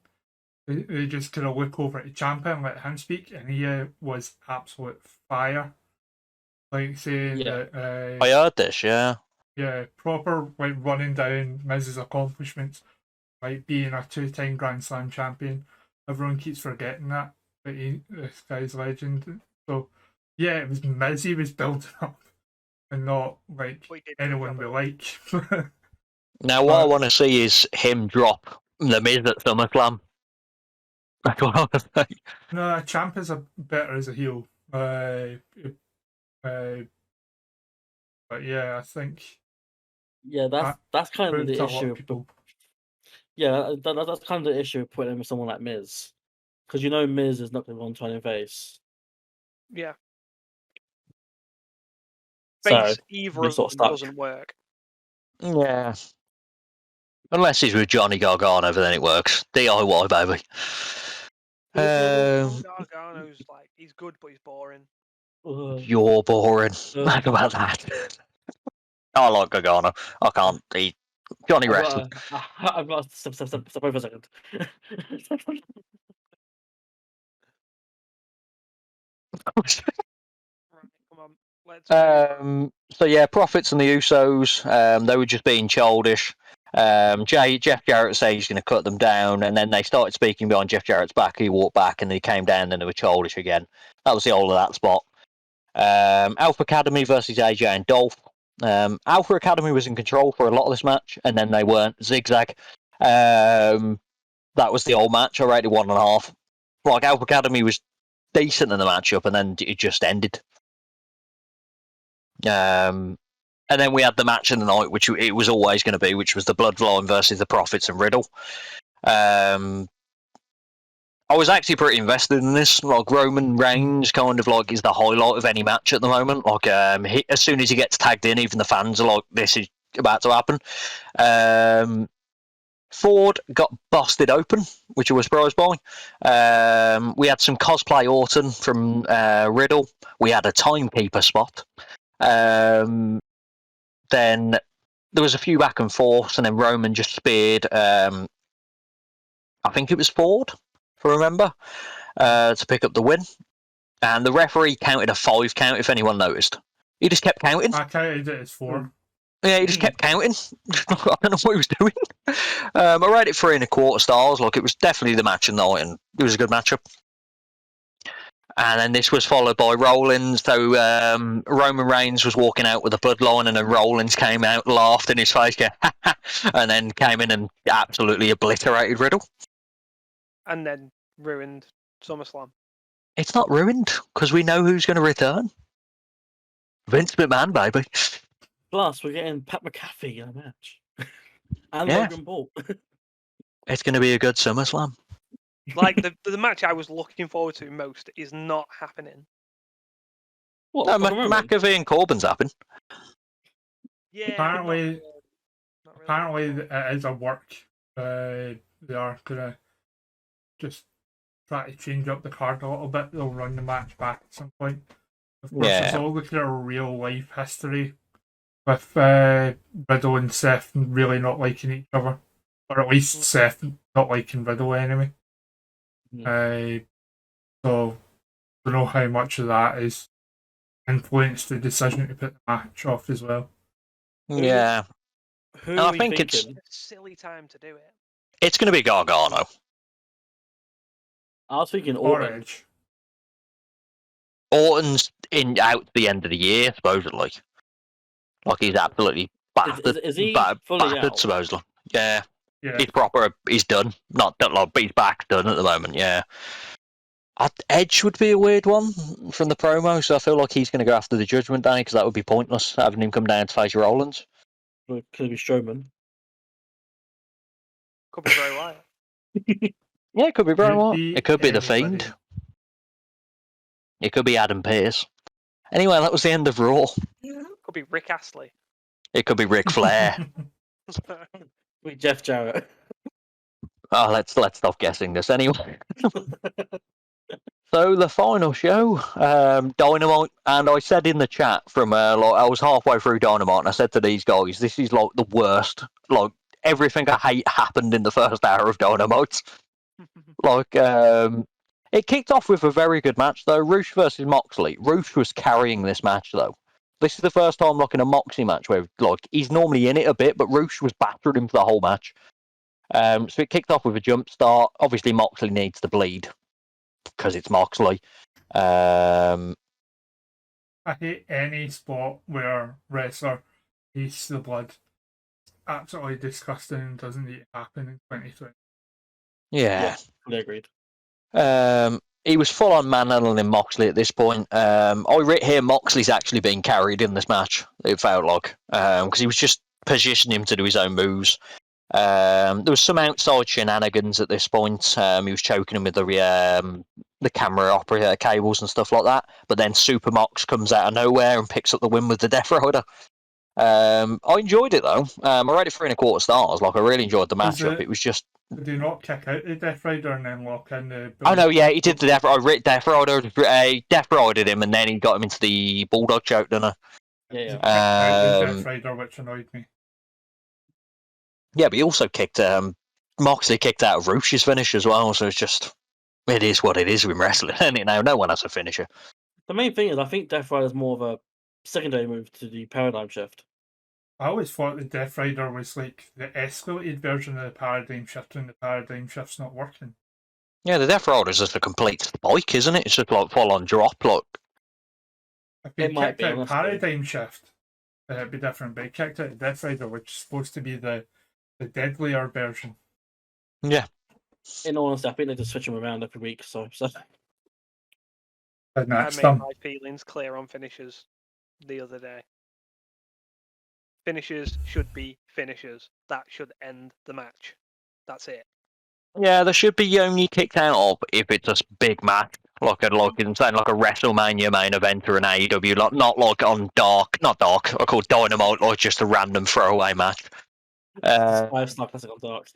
they just kind of look over at Ciampa and let him speak, and he was absolute fire. Like saying that I heard this, yeah. Yeah, proper like running down Miz's accomplishments, like being a 2-time Grand Slam champion. Everyone keeps forgetting that, but this guy's legend. So yeah, it was Miz he was building up, and not like anyone we like. Now what I want to see is him drop the Miz at SummerSlam. That's what I want to say. No, Ciampa's better as a heel. But yeah, I think. Yeah, that's kind of the issue. Yeah, that's kind of the issue of putting him with someone like Miz, because Miz is not going to go on turning face. Yeah. So, Face either of them doesn't work. Yeah. Unless he's with Johnny Gargano, then it works. DIY, baby. Gargano's like, he's good, but he's boring. You're boring. Think about that. I like Gargano. I can't eat Johnny Wrestling. I've got to step over a second. Right, come on. So yeah, Profits and the Usos, they were just being childish. Jeff Jarrett said he's going to cut them down, and then they started speaking behind Jeff Jarrett's back. He walked back, and he came down, and they were childish again. That was the whole of that spot. Alpha Academy versus AJ and Dolph. Alpha Academy was in control for a lot of this match, and then they weren't. Zigzag. That was the old match. I rated 1.5. Like, Alpha Academy was decent in the matchup, and then it just ended. And then we had the match of the night, which it was always going to be, which was the Bloodline versus the Profits and Riddle. I was actually pretty invested in this. Like, Roman Reigns kind of like is the highlight of any match at the moment. Like, as soon as he gets tagged in, even the fans are like, "This is about to happen." Ford got busted open, which I was surprised by. We had some cosplay Orton from Riddle. We had a timekeeper spot. Then there was a few back and forth, and then Roman just speared, I think it was Ford, if I remember, to pick up the win. And the referee counted a 5 count, if anyone noticed. He just kept counting. I counted it as 4. Yeah, he just kept counting. I don't know what he was doing. I rated it 3.25 stars. Like, it was definitely the match of the night, and it was a good matchup. And then this was followed by Rollins. So Roman Reigns was walking out with the Bloodline, and then Rollins came out, laughed in his face, and then came in and absolutely obliterated Riddle. And then ruined SummerSlam. It's not ruined, because we know who's going to return. Vince McMahon, baby. Plus, we're getting Pat McAfee in a match. And Yeah. Logan Paul. It's going to be a good SummerSlam. Like, the match I was looking forward to most is not happening. What? No, Fucking Roman? McAfee and Corbin's happened. Yeah. but Apparently- not really. Apparently, it is a work. They are gonna just try to change up the card a little bit. They'll run the match back at some point. Of course, there's Yeah. all the kind of real life history with Riddle and Seth really not liking each other, or at least Seth not liking Riddle anyway. So I don't know how much of that is influenced the decision to put the match off as well. Yeah. Who And are I we think it's- thinking? It's a silly time to do it. It's going to be Gargano. I was thinking Or Orton. Edge. Orton's out the end of the year, supposedly. Like, he's absolutely battered. Is he fully battered, out? supposedly. Yeah. Yeah. He's proper. He's done. Not done, like, but he's back done at the moment. Yeah. Edge would be a weird one from the promo, so I feel like he's going to go after the Judgment Day, because that would be pointless having him come down to face Rollins. Could be Strowman. Could be Bray Wyatt. Yeah, it could be Bray Could Wyatt. be It could be the anybody. Fiend. It could be Adam Pearce. Anyway, that was the end of Raw. Could be Rick Astley. It could be Ric Flair. With Jeff Jarrett. Oh, let's stop guessing this anyway. So the final show, Dynamite, and I said in the chat from like, I was halfway through Dynamite, and I said to these guys, "This is like the worst. Like, everything I hate happened in the first hour of Dynamite." Like, it kicked off with a very good match though. Roosh versus Moxley. Roosh was carrying this match though. This is the first time like in a Moxley match where like he's normally in it a bit, but Roosh was battering him for the whole match. So it kicked off with a jump start. Obviously, Moxley needs to bleed because it's Moxley. I hate any spot where wrestler hates the blood. Absolutely disgusting and doesn't need to happen in 2020. Yeah. Fully agreed. He was full on manhandling Moxley at this point. I writ here Moxley's actually being carried in this match, it felt like, because he was just positioning him to do his own moves. There was some outside shenanigans at this point. He was choking him with the camera operator cables and stuff like that. But then Super Mox comes out of nowhere and picks up the win with the Death Rider. I enjoyed it though. I rated 3.25 stars. Like, I really enjoyed the matchup. It was just. Did he not kick out the Death Rider and then lock in the... Oh no, yeah, he did the Death Rider. I writ Death Rider. Death Ridered him, and then he got him into the Bulldog choke, didn't He Yeah. kicked out the Um, Death Rider, which annoyed me. Yeah, but he also kicked. Moxley kicked out of Roosh's finish as well. So it's just. It is what it is with wrestling, isn't it? Now, no one has a finisher. The main thing is, I think Death Rider's more of a secondary move to the paradigm shift. I always thought the Death Rider was like the escalated version of the paradigm shift, and the paradigm shift's not working. Yeah, the Death Rider's just a complete spike, isn't it? It's just like full on drop. Look, If he It might kicked be, out honestly. paradigm shift, it'd be different. But he kicked out Death Rider, which is supposed to be the deadlier version. yeah. In all honesty, I think they just switch them around every week. So And I that's made them. my feelings clear on finishers the other day. Finishers should be finishers. That should end the match. That's it. Yeah, there should be only kicked out of if it's a big match, like a WrestleMania main event or an AEW, not like on not Dark, I call Dynamite, like just a random throwaway match. 5-star classic on Dark.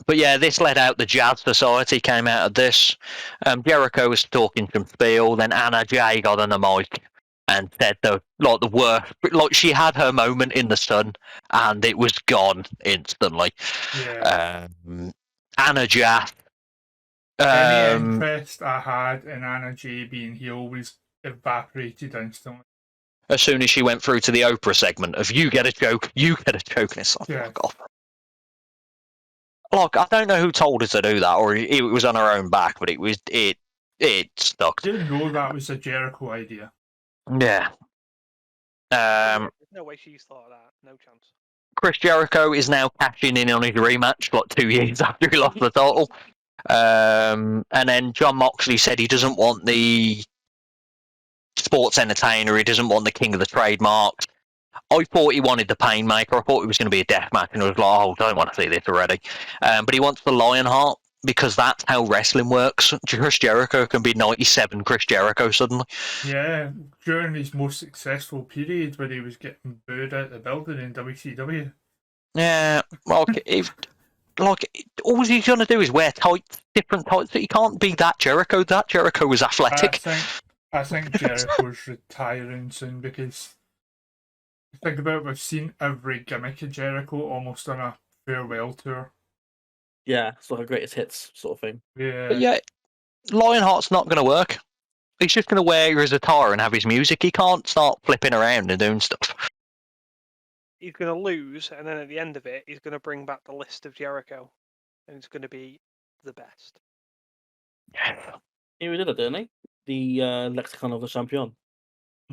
But yeah, this led out the Jazz Society came out of this. Jericho was talking some spiel, then Anna Jay got on the mic and said the worst. Like she had her moment in the sun, and it was gone instantly. Yeah. Anna Jay. Any interest I had in Anna Jay being heel was evaporated instantly. As soon as she went through to the Oprah segment of "You get a joke, you get a joke," and it's like, Yeah. fuck off. Look, I don't know who told her to do that, or it was on her own back, but it stuck. I didn't know that was a Jericho idea. Yeah. There's no way she's thought of that. No chance. Chris Jericho is now cashing in on his rematch, like 2 years after he lost the title. And then John Moxley said he doesn't want the sports entertainer, he doesn't want the king of the trademarks. I thought he wanted the Painmaker. I thought it was going to be a death match, and I was like, oh, I don't want to see this already. But he wants the Lionheart, because that's how wrestling works. Chris Jericho can be 97 Chris Jericho suddenly. Yeah, during his most successful period where he was getting booed out the building in WCW. Yeah, all he's going to do is wear tights, different tights. He can't be that Jericho. That Jericho was athletic. I think Jericho's retiring soon, because think about it, we've seen every gimmick of Jericho almost on a farewell tour. Yeah, it's like a greatest hits sort of thing. Yeah. But yeah, Lionheart's not going to work. He's just going to wear his attire and have his music. He can't start flipping around and doing stuff. He's going to lose, and then at the end of it, he's going to bring back the list of Jericho, and it's going to be the best. He did it, didn't he? The Lexicon of the Champion.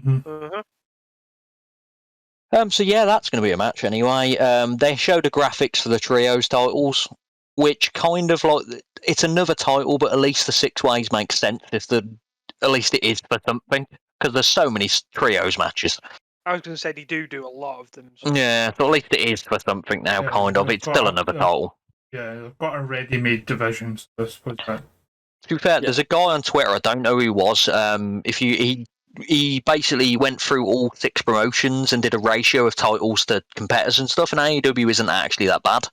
Uh-huh. So yeah, that's going to be a match anyway. They showed the graphics for the trios titles, which kind of like it's another title, but at least the 6 ways makes sense. At least it is for something, because there's so many trios matches. I was going to say they do a lot of them. So. Yeah, so at least it is for something now. Yeah, Kind of. It's still another title. Yeah, they've got a ready-made division, so I suppose that. To be fair, there's a guy on Twitter, I don't know who he was. He basically went through all 6 promotions and did a ratio of titles to competitors and stuff, and AEW isn't actually that bad.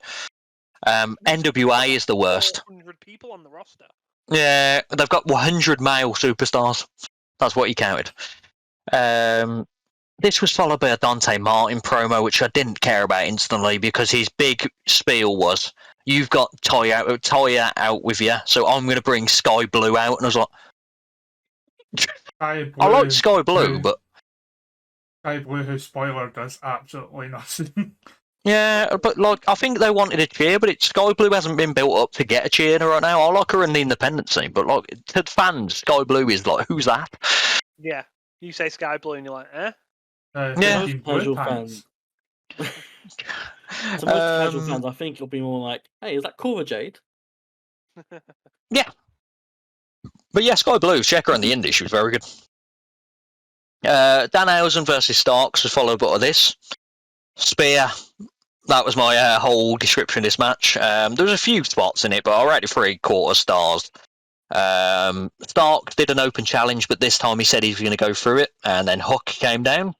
NWA is the worst. 100 people on the roster. Yeah, they've got 100 male superstars. That's what he counted. This was followed by a Dante Martin promo, which I didn't care about instantly, because his big spiel was, "You've got Toya out with you, so I'm going to bring Sky Blue out." And I was like, I like Sky Blue, but Sky Blue, whose spoiler does absolutely nothing. yeah, but like I think they wanted a cheer, but Sky Blue hasn't been built up to get a cheer right now. I like her in the independent scene, but like to fans, Sky Blue is like, who's that? Yeah, you say Sky Blue and you're like, eh? Yeah. Most Casual fans. So most casual fans, I think it'll be more like, hey, is that Cora Jade? But yeah, Sky Blue, check her on the indie, she was very good. Danhausen versus Starks was followed by this. Spear. That was my whole description of this match. There was a few spots in it, but I rated 3/4 stars. Starks did an open challenge, but this time he said he was going to go through it, and then Hook came down.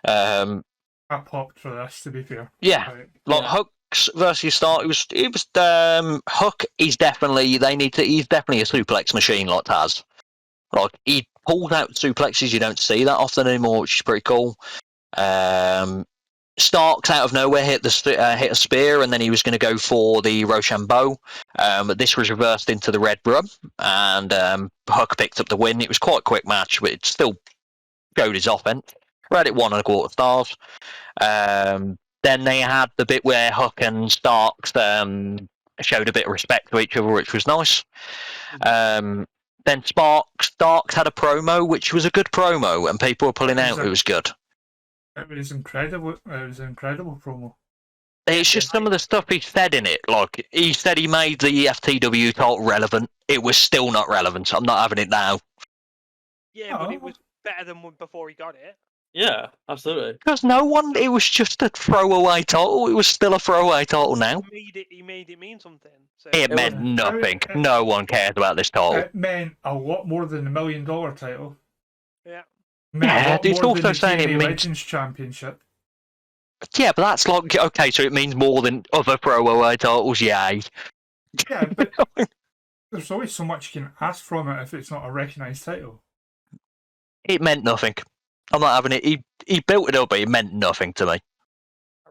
I popped for this, to be fair. Yeah, like Hook's versus Stark. It was Hook. He's definitely a suplex machine like Taz. Like he pulls out suplexes you don't see that often anymore, which is pretty cool. Starks out of nowhere hit a spear, and then he was going to go for the Rochambeau. But this was reversed into the Red Brub, and Hook picked up the win. It was quite a quick match, but it still showed his offense. Rated 1.25 stars. Then they had the bit where Hook and Starks showed a bit of respect to each other, which was nice. Then Starks had a promo, which was a good promo, and people were pulling out. It was good. It was incredible. It was an incredible promo. It's just some of the stuff he said in it. Like, he said he made the FTW title relevant. It was still not relevant. I'm not having it now. Yeah, but it was better than before he got it. Yeah, absolutely. Because it was just a throwaway title. It was still a throwaway title now. He made it mean something. So It meant nothing. No one cares about this title. It meant a lot more than the $1 million title. Yeah. Yeah, it's also saying it means Legends Championship. Yeah, but that's like, okay, so it means more than other throwaway titles, yay. Yeah, but there's always so much you can ask from it if it's not a recognised title. It meant nothing. I'm not having it. He built it up, but it meant nothing to me.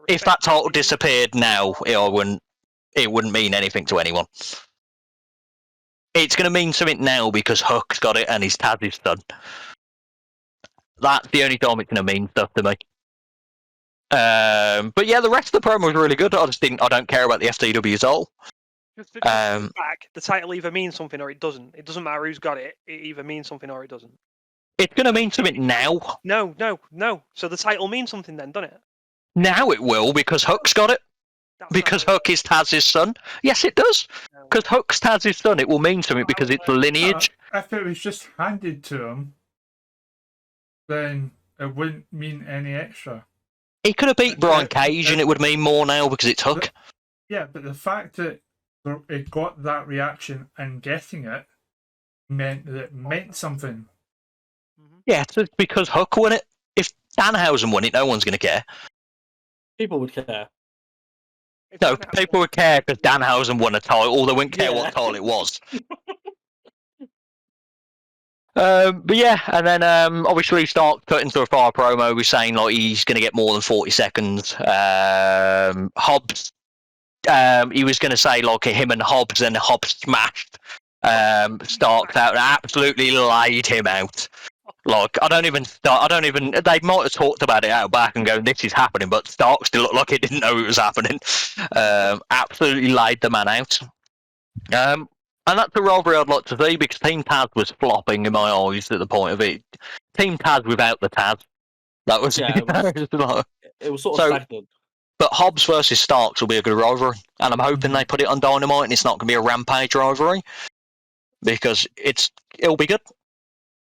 If that title disappeared now, it wouldn't mean anything to anyone. It's going to mean something now because Hook's got it and his Taz is done. That's the only time it's going to mean stuff to me. But yeah, the rest of the promo was really good. I don't care about the FTW at all. Just back, the title either means something or it doesn't. It doesn't matter who's got it. It either means something or it doesn't. It's going to mean something now. No. So the title means something then, doesn't it? Now it will because Hook's got it. Because Hook is Taz's son. Yes, it does. Because Hook's Taz's son, it will mean something because it's lineage. If it was just handed to him, then it wouldn't mean any extra. He could have beat Brian Cage and it would mean more now because it's Hook. Yeah, but the fact that it got that reaction and getting it meant that it meant something. Yeah, it's because Hook won it. If Danhausen won it, no one's going to care. People would care. No, people would care because Danhausen won a title. They wouldn't care what title it was. But yeah, and then obviously Stark cut into a fire promo. We're saying like he's going to get more than 40 seconds. Hobbs, he was going to say like him and Hobbs, and Hobbs smashed Starks out and absolutely laid him out. Like, they might have talked about it out back and going, this is happening, but Stark still looked like he didn't know it was happening. Absolutely laid the man out. And that's a rivalry I'd like to see because Team Taz was flopping in my eyes at the point of it. Team Taz without the Taz. That was, it was sort of stagnant. But Hobbs versus Starks will be a good rivalry, and I'm hoping they put it on Dynamite and it's not going to be a Rampage rivalry because it'll be good.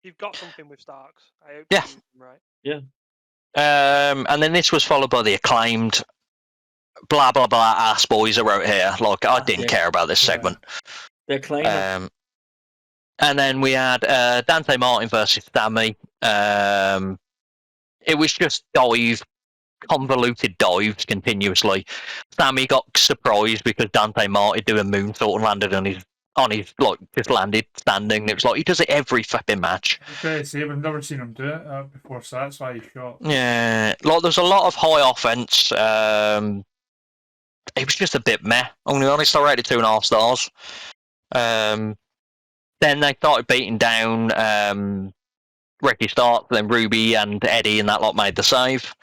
You've got something with Starks. I hope right. Yeah. And then this was followed by the Acclaimed blah blah blah ass boys I wrote here. Like I didn't care about this segment. The Acclaimed. And then we had Dante Martin versus Sammy. It was just convoluted dives continuously. Sammy got surprised because Dante Martin doing a moonsault and landed on his like just landed standing. It was like he does it every flipping match. Okay, see, we've never seen him do it before, so that's why he's shot. Yeah, like there's a lot of high offense. It was just a bit meh. I'm gonna be honest. I rated 2.5 stars. Then they started beating down Ricky Stark, then Ruby and Eddie, and that lot made the save,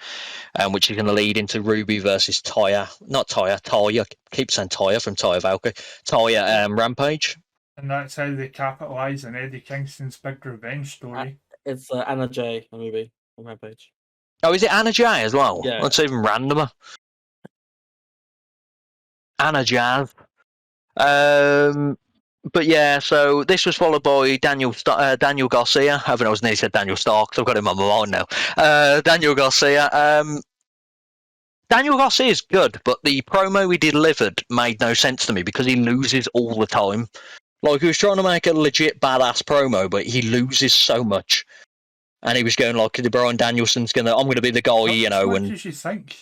which is going to lead into Ruby versus Taya. Not Taya, Taya. I keep saying Taya from Taya Valkyrie. Taya Rampage. And that's how they capitalise on Eddie Kingston's big revenge story. It's Anna Jay, the movie on Rampage. Oh, is it Anna Jay as well? Yeah. That's even randomer. Anna Jazz. But yeah, so this was followed by Daniel Garcia. I was nearly said Daniel Stark, so I've got him on my mind now. Daniel Garcia. Daniel Garcia is good, but the promo he delivered made no sense to me because he loses all the time. Like, he was trying to make a legit badass promo, but he loses so much. And he was going like, Brian Danielson's I'm going to be the guy, you know. What did you think?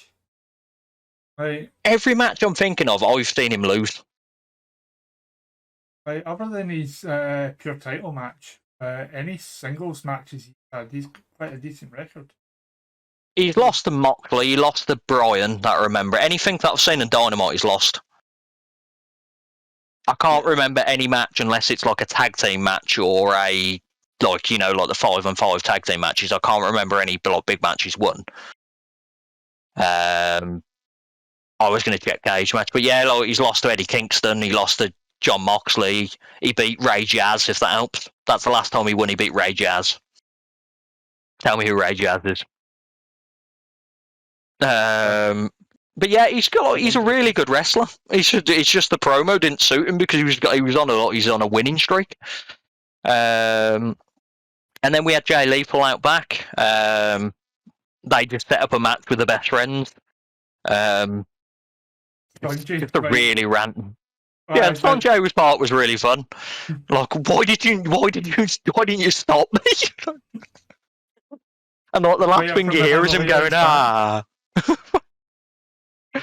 Like, every match I'm thinking of, I've seen him lose. Like, other than his pure title match, any singles matches he's had, he's quite a decent record. He's lost to Moxley, he lost to Bryan, that I remember. Anything that I've seen in Dynamite, he's lost. I can't remember any match unless it's like a tag team match or a like, you know, like the 5-on-5 tag team matches. I can't remember any like, big matches won. I was going to check Cage match, but yeah, like, he's lost to Eddie Kingston. He lost to John Moxley. He beat Ray Jazz, if that helps. That's the last time he won. He beat Ray Jazz. Tell me who Ray Jazz is. But yeah, he's a really good wrestler. It's just the promo didn't suit him because he's on a winning streak. And then we had Jay Lethal out back. They just set up a match with the best friends. Just a really random. Yeah, Sanjay's part was really fun. Like, why didn't you stop me? And like, the last thing you hear is him going, ah.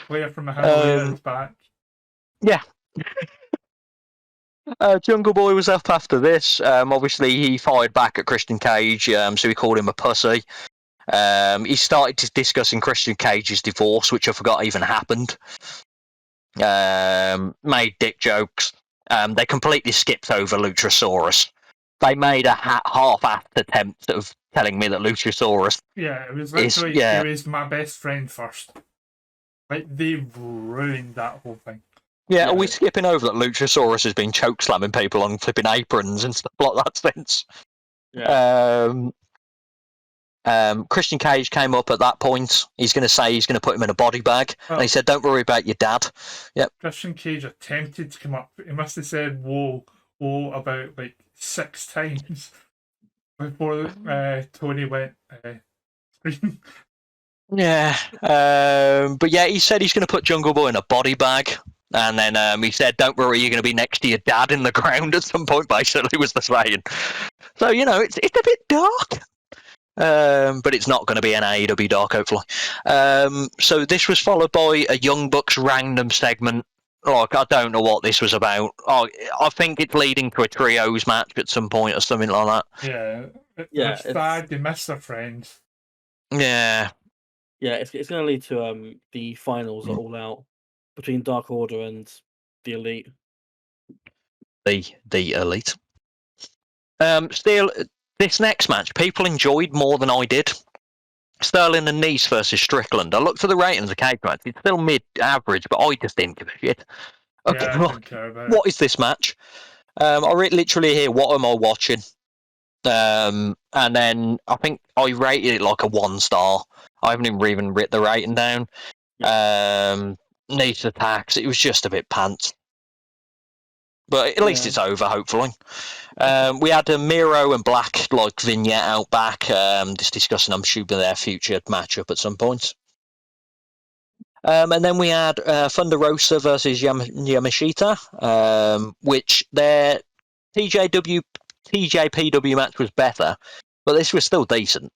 Player from the Himalayas back. Yeah. Jungle Boy was up after this. Obviously, he fired back at Christian Cage, so he called him a pussy. He started discussing Christian Cage's divorce, which I forgot even happened. Made dick jokes. They completely skipped over Luchasaurus. They made a half-assed attempt of telling me that Luchasaurus. Yeah, it was literally he was my best friend first. Like, they ruined that whole thing. Yeah, are we skipping over that Luchasaurus has been chokeslamming people on flipping aprons and stuff like that since? Yeah. Christian Cage came up at that point. He's going to say he's going to put him in a body bag. And he said, don't worry about your dad. Yep. Christian Cage attempted to come up. He must have said, whoa, about like 6 times before Tony went screaming. Yeah. But yeah, he said he's going to put Jungle Boy in a body bag. And then he said, don't worry, you're going to be next to your dad in the ground at some point, basically, was the saying. So, you know, it's a bit dark. But it's not going to be an AEW dark, hopefully. So this was followed by a Young Bucks random segment. Like, I don't know what this was about. I think it's leading to a trios match at some point or something like that. Yeah. It's sad they missed their friends. Yeah. Yeah, it's going to lead to the finals at All Out between Dark Order and the Elite. The Elite. Still, this next match, people enjoyed more than I did. Sterling and Nice versus Strickland. I looked at the ratings of cage match. It's still mid-average, but I just didn't give a shit. Okay, I didn't care about what is this match? I literally hear, what am I watching? And then I think I rated it like a 1 star. I haven't even written the rating down. Nice attacks. It was just a bit pants. But at least it's over, hopefully. We had a Miro and Black like vignette out back, just discussing, I'm assuming, their future matchup at some point. And then we had Thunder Rosa versus Yamashita, which their TJPW match was better, but this was still decent.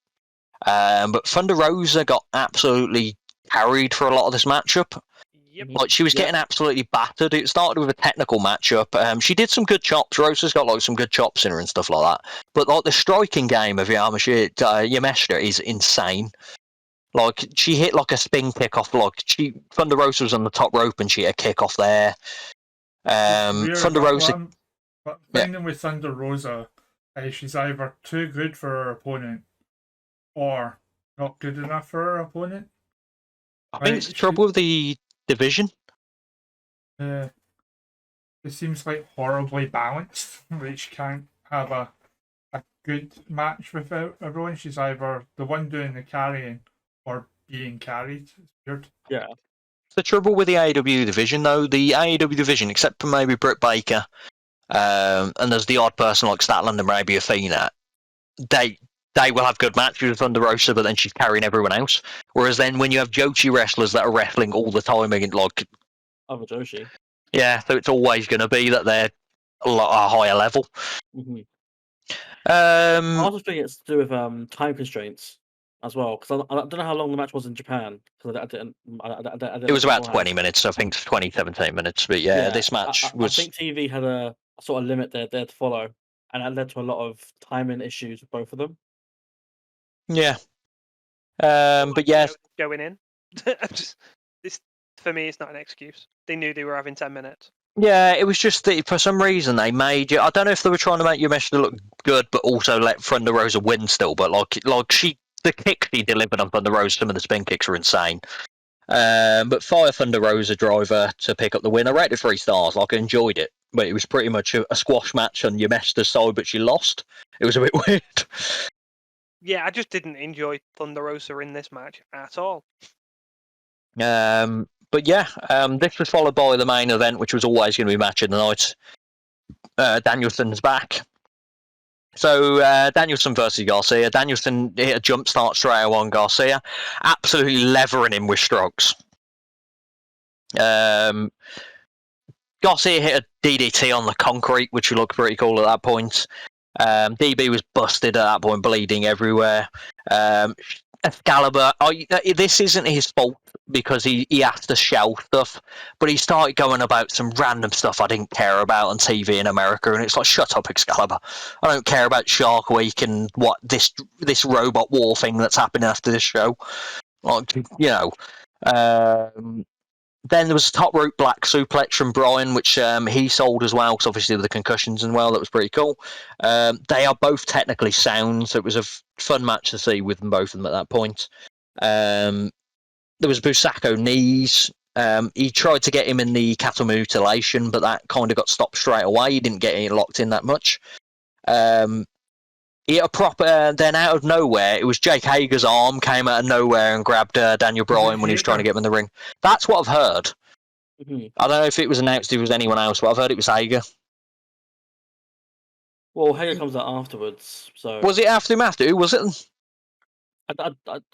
But Thunder Rosa got absolutely carried for a lot of this matchup. Yep. Like, she was getting absolutely battered. It started with a technical matchup. She did some good chops. Rosa's got like some good chops in her and stuff like that. But like the striking game of Yamashita is insane. Like, she hit like a spin kick off. Like, Thunder Rosa was on the top rope and she hit a kick off there. Thunder Rosa. But finding with Thunder Rosa, she's either too good for her opponent or not good enough for her opponent. I think it's the trouble with the division. It seems like horribly balanced, which can't have a good match without everyone. She's either the one doing the carrying or being carried. It's weird. Yeah. The trouble with the AEW division, though, the AEW division, except for maybe Britt Baker, and there's the odd person like Statlander and maybe Athena, they will have good matches with Thunder Rosa, but then she's carrying everyone else. Whereas then when you have Joshi wrestlers that are wrestling all the time against like other Joshi. Yeah, so it's always going to be that they're a higher level. Mm-hmm. I also think it's to do with time constraints as well, because I don't know how long the match was in Japan. Because I didn't. It was about 20 minutes. I think 20, 17 minutes. But yeah, this match was. I think TV had a sort of limit there to follow, and that led to a lot of timing issues with both of them. Yeah. But yeah, going in. This for me, it's not an excuse. They knew they were having 10 minutes. Yeah, it was just that for some reason they made you. I don't know if they were trying to make Yamashita look good, but also let Thunder Rosa win still. But the kicks she delivered on Thunder Rosa, some of the spin kicks are insane. But Fire Thunder Rosa driver to pick up the win. I rated 3 stars. Like I enjoyed it, but it was pretty much a squash match on Yamashita's side, but she lost. It was a bit weird. Yeah, I just didn't enjoy Thunder Rosa in this match at all. But yeah, this was followed by the main event, which was always going to be match of the night. Danielson's back. So Danielson versus Garcia. Danielson hit a jump start straight away on Garcia, absolutely levering him with strokes. Garcia hit a DDT on the concrete, which looked pretty cool at that point. DB was busted at that point, bleeding everywhere. Excalibur, this isn't his fault because he has to shout stuff, but he started going about some random stuff I didn't care about on TV in America, and it's like, shut up, Excalibur. I don't care about Shark Week and what this robot war thing that's happening after this show. Like, you know. Then there was a top rope black suplex from Bryan, which he sold as well, because obviously with the concussions as well, that was pretty cool. They are both technically sound, so it was a fun match to see with them both of them at that point. There was Busako knees. He tried to get him in the cattle mutilation, but that kind of got stopped straight away. He didn't get it locked in that much. He had a proper, then out of nowhere, it was Jake Hager's arm came out of nowhere and grabbed Daniel Bryan when he was trying to get him in the ring. That's what I've heard. Mm-hmm. I don't know if it was announced it was anyone else, but I've heard it was Hager. Well, Hager comes out afterwards, so... Was it after him after? Who was it?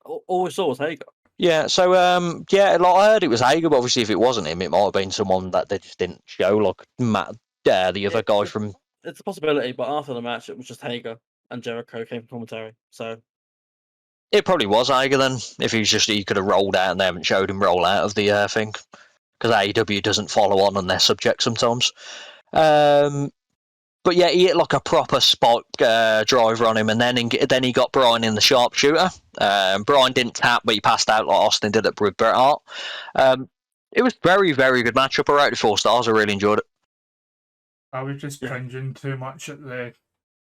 All I saw was Hager. Yeah, so, I heard it was Hager, but obviously if it wasn't him, it might have been someone that they just didn't show, like Matt, the other guy from... It's a possibility, but after the match, it was just Hager and Jericho came from commentary, so... It probably was Hager then, if he could have rolled out and they haven't showed him roll out of the thing. Because AEW doesn't follow on their subject sometimes. But yeah, he hit like a proper spot driver on him, and then he got Bryan in the sharpshooter. Bryan didn't tap, but he passed out like Austin did it with Bret Hart. It was very, very good matchup. I rated 4 stars. I really enjoyed it. I was just cringing too much at the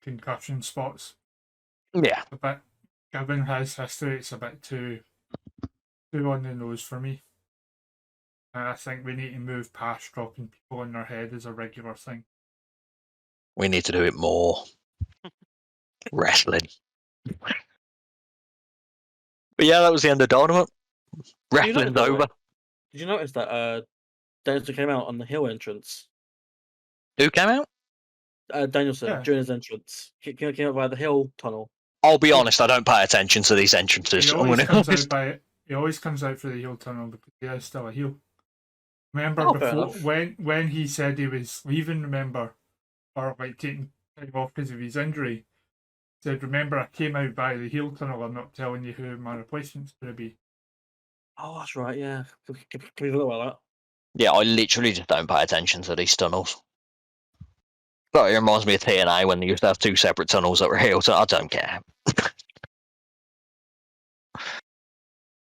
concussion spots. Yeah. A bit, given his history, it's a bit too on the nose for me. And I think we need to move past dropping people on their head as a regular thing. We need to do it more. Wrestling. But yeah, that was the end of Dynamite. Wrestling's over. Did you notice that Danielson came out on the hill entrance? Who came out? Danielson, during his entrance. He came out by the hill tunnel. I'll be honest, I don't pay attention to these entrances. He always comes out through the heel tunnel because he is still a heel. Remember before when he said he was leaving, or like taking time off because of his injury, he said, remember I came out by the heel tunnel, I'm not telling you who my replacement's going to be. Oh, that's right, yeah. Can we look about that? Yeah, I literally just don't pay attention to these tunnels. But it reminds me of TNA when they used to have 2 separate tunnels that were heel, so I don't care.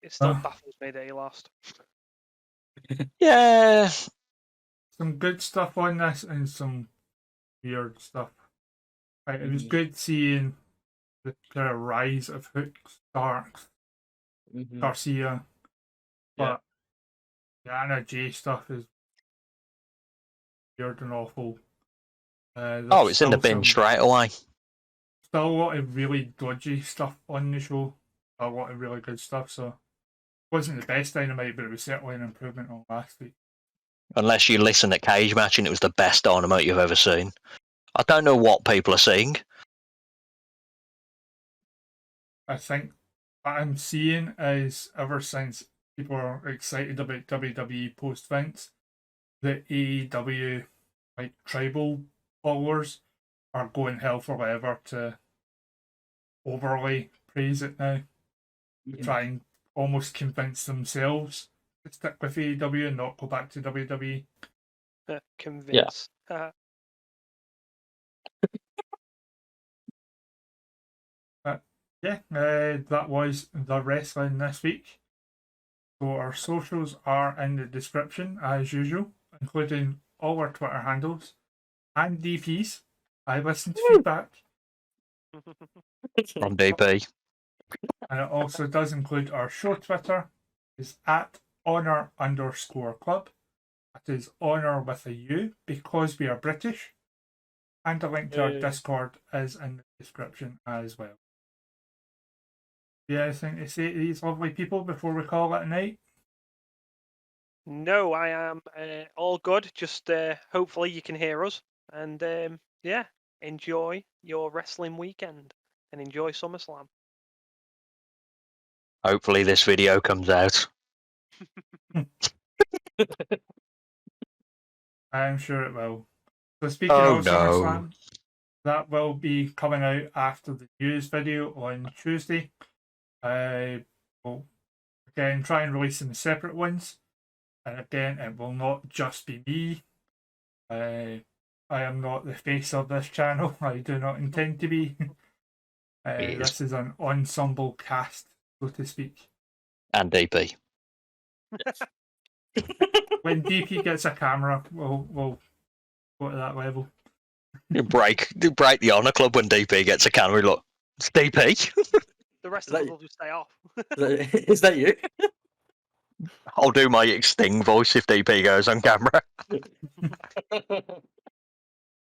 It still baffles me that he lost. Yeah. Some good stuff on this and some weird stuff. Like, it was good seeing the kind of rise of Hook, Starks, Garcia, but the Anna J stuff is weird and awful. It's in the bin straight away. Still a lot of really dodgy stuff on the show. A lot of really good stuff, so it wasn't the best Dynamite, but it was certainly an improvement on last week. Unless you listen at Cage Match and it was the best Dynamite you've ever seen. I don't know what people are seeing. I think what I'm seeing is ever since people are excited about WWE post-Vince, the AEW like tribal followers are going hell for leather to overly praise it now. Try and almost convince themselves to stick with AEW and not go back to WWE. Convince. That was the wrestling this week. So our socials are in the description as usual, including all our Twitter handles and DPs. I listen to feedback. From DP. And it also does include our show Twitter, is at honor_club. That is honor with a U because we are British. And a link to our Discord is in the description as well. Yeah, anything to say to these lovely people before we call it a night? No, I am all good. Just hopefully you can hear us. And yeah, enjoy your wrestling weekend and enjoy SummerSlam. Hopefully this video comes out. I'm sure it will. So speaking Oh, of no. SummerSlam, that will be coming out after the news video on Tuesday. We'll again try and release them as separate ones. And again, it will not just be me. I am not the face of this channel. I do not intend to be. This is an ensemble cast, so to speak. And DP. When DP gets a camera, we'll go to that level. You break the Honor Club when DP gets a camera. Look, it's DP. The rest of us will just stay off. Is that you? I'll do my Sting voice if DP goes on camera.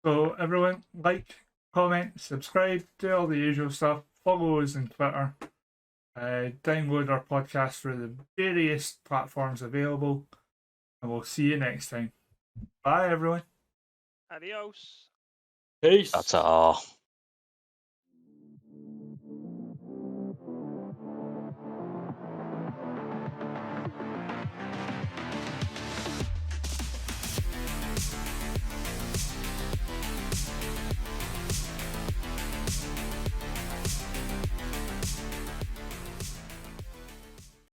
So everyone, like, comment, subscribe, do all the usual stuff. Follow us on Twitter. Download our podcast through the various platforms available. And we'll see you next time. Bye, everyone. Adios. Peace. That's all.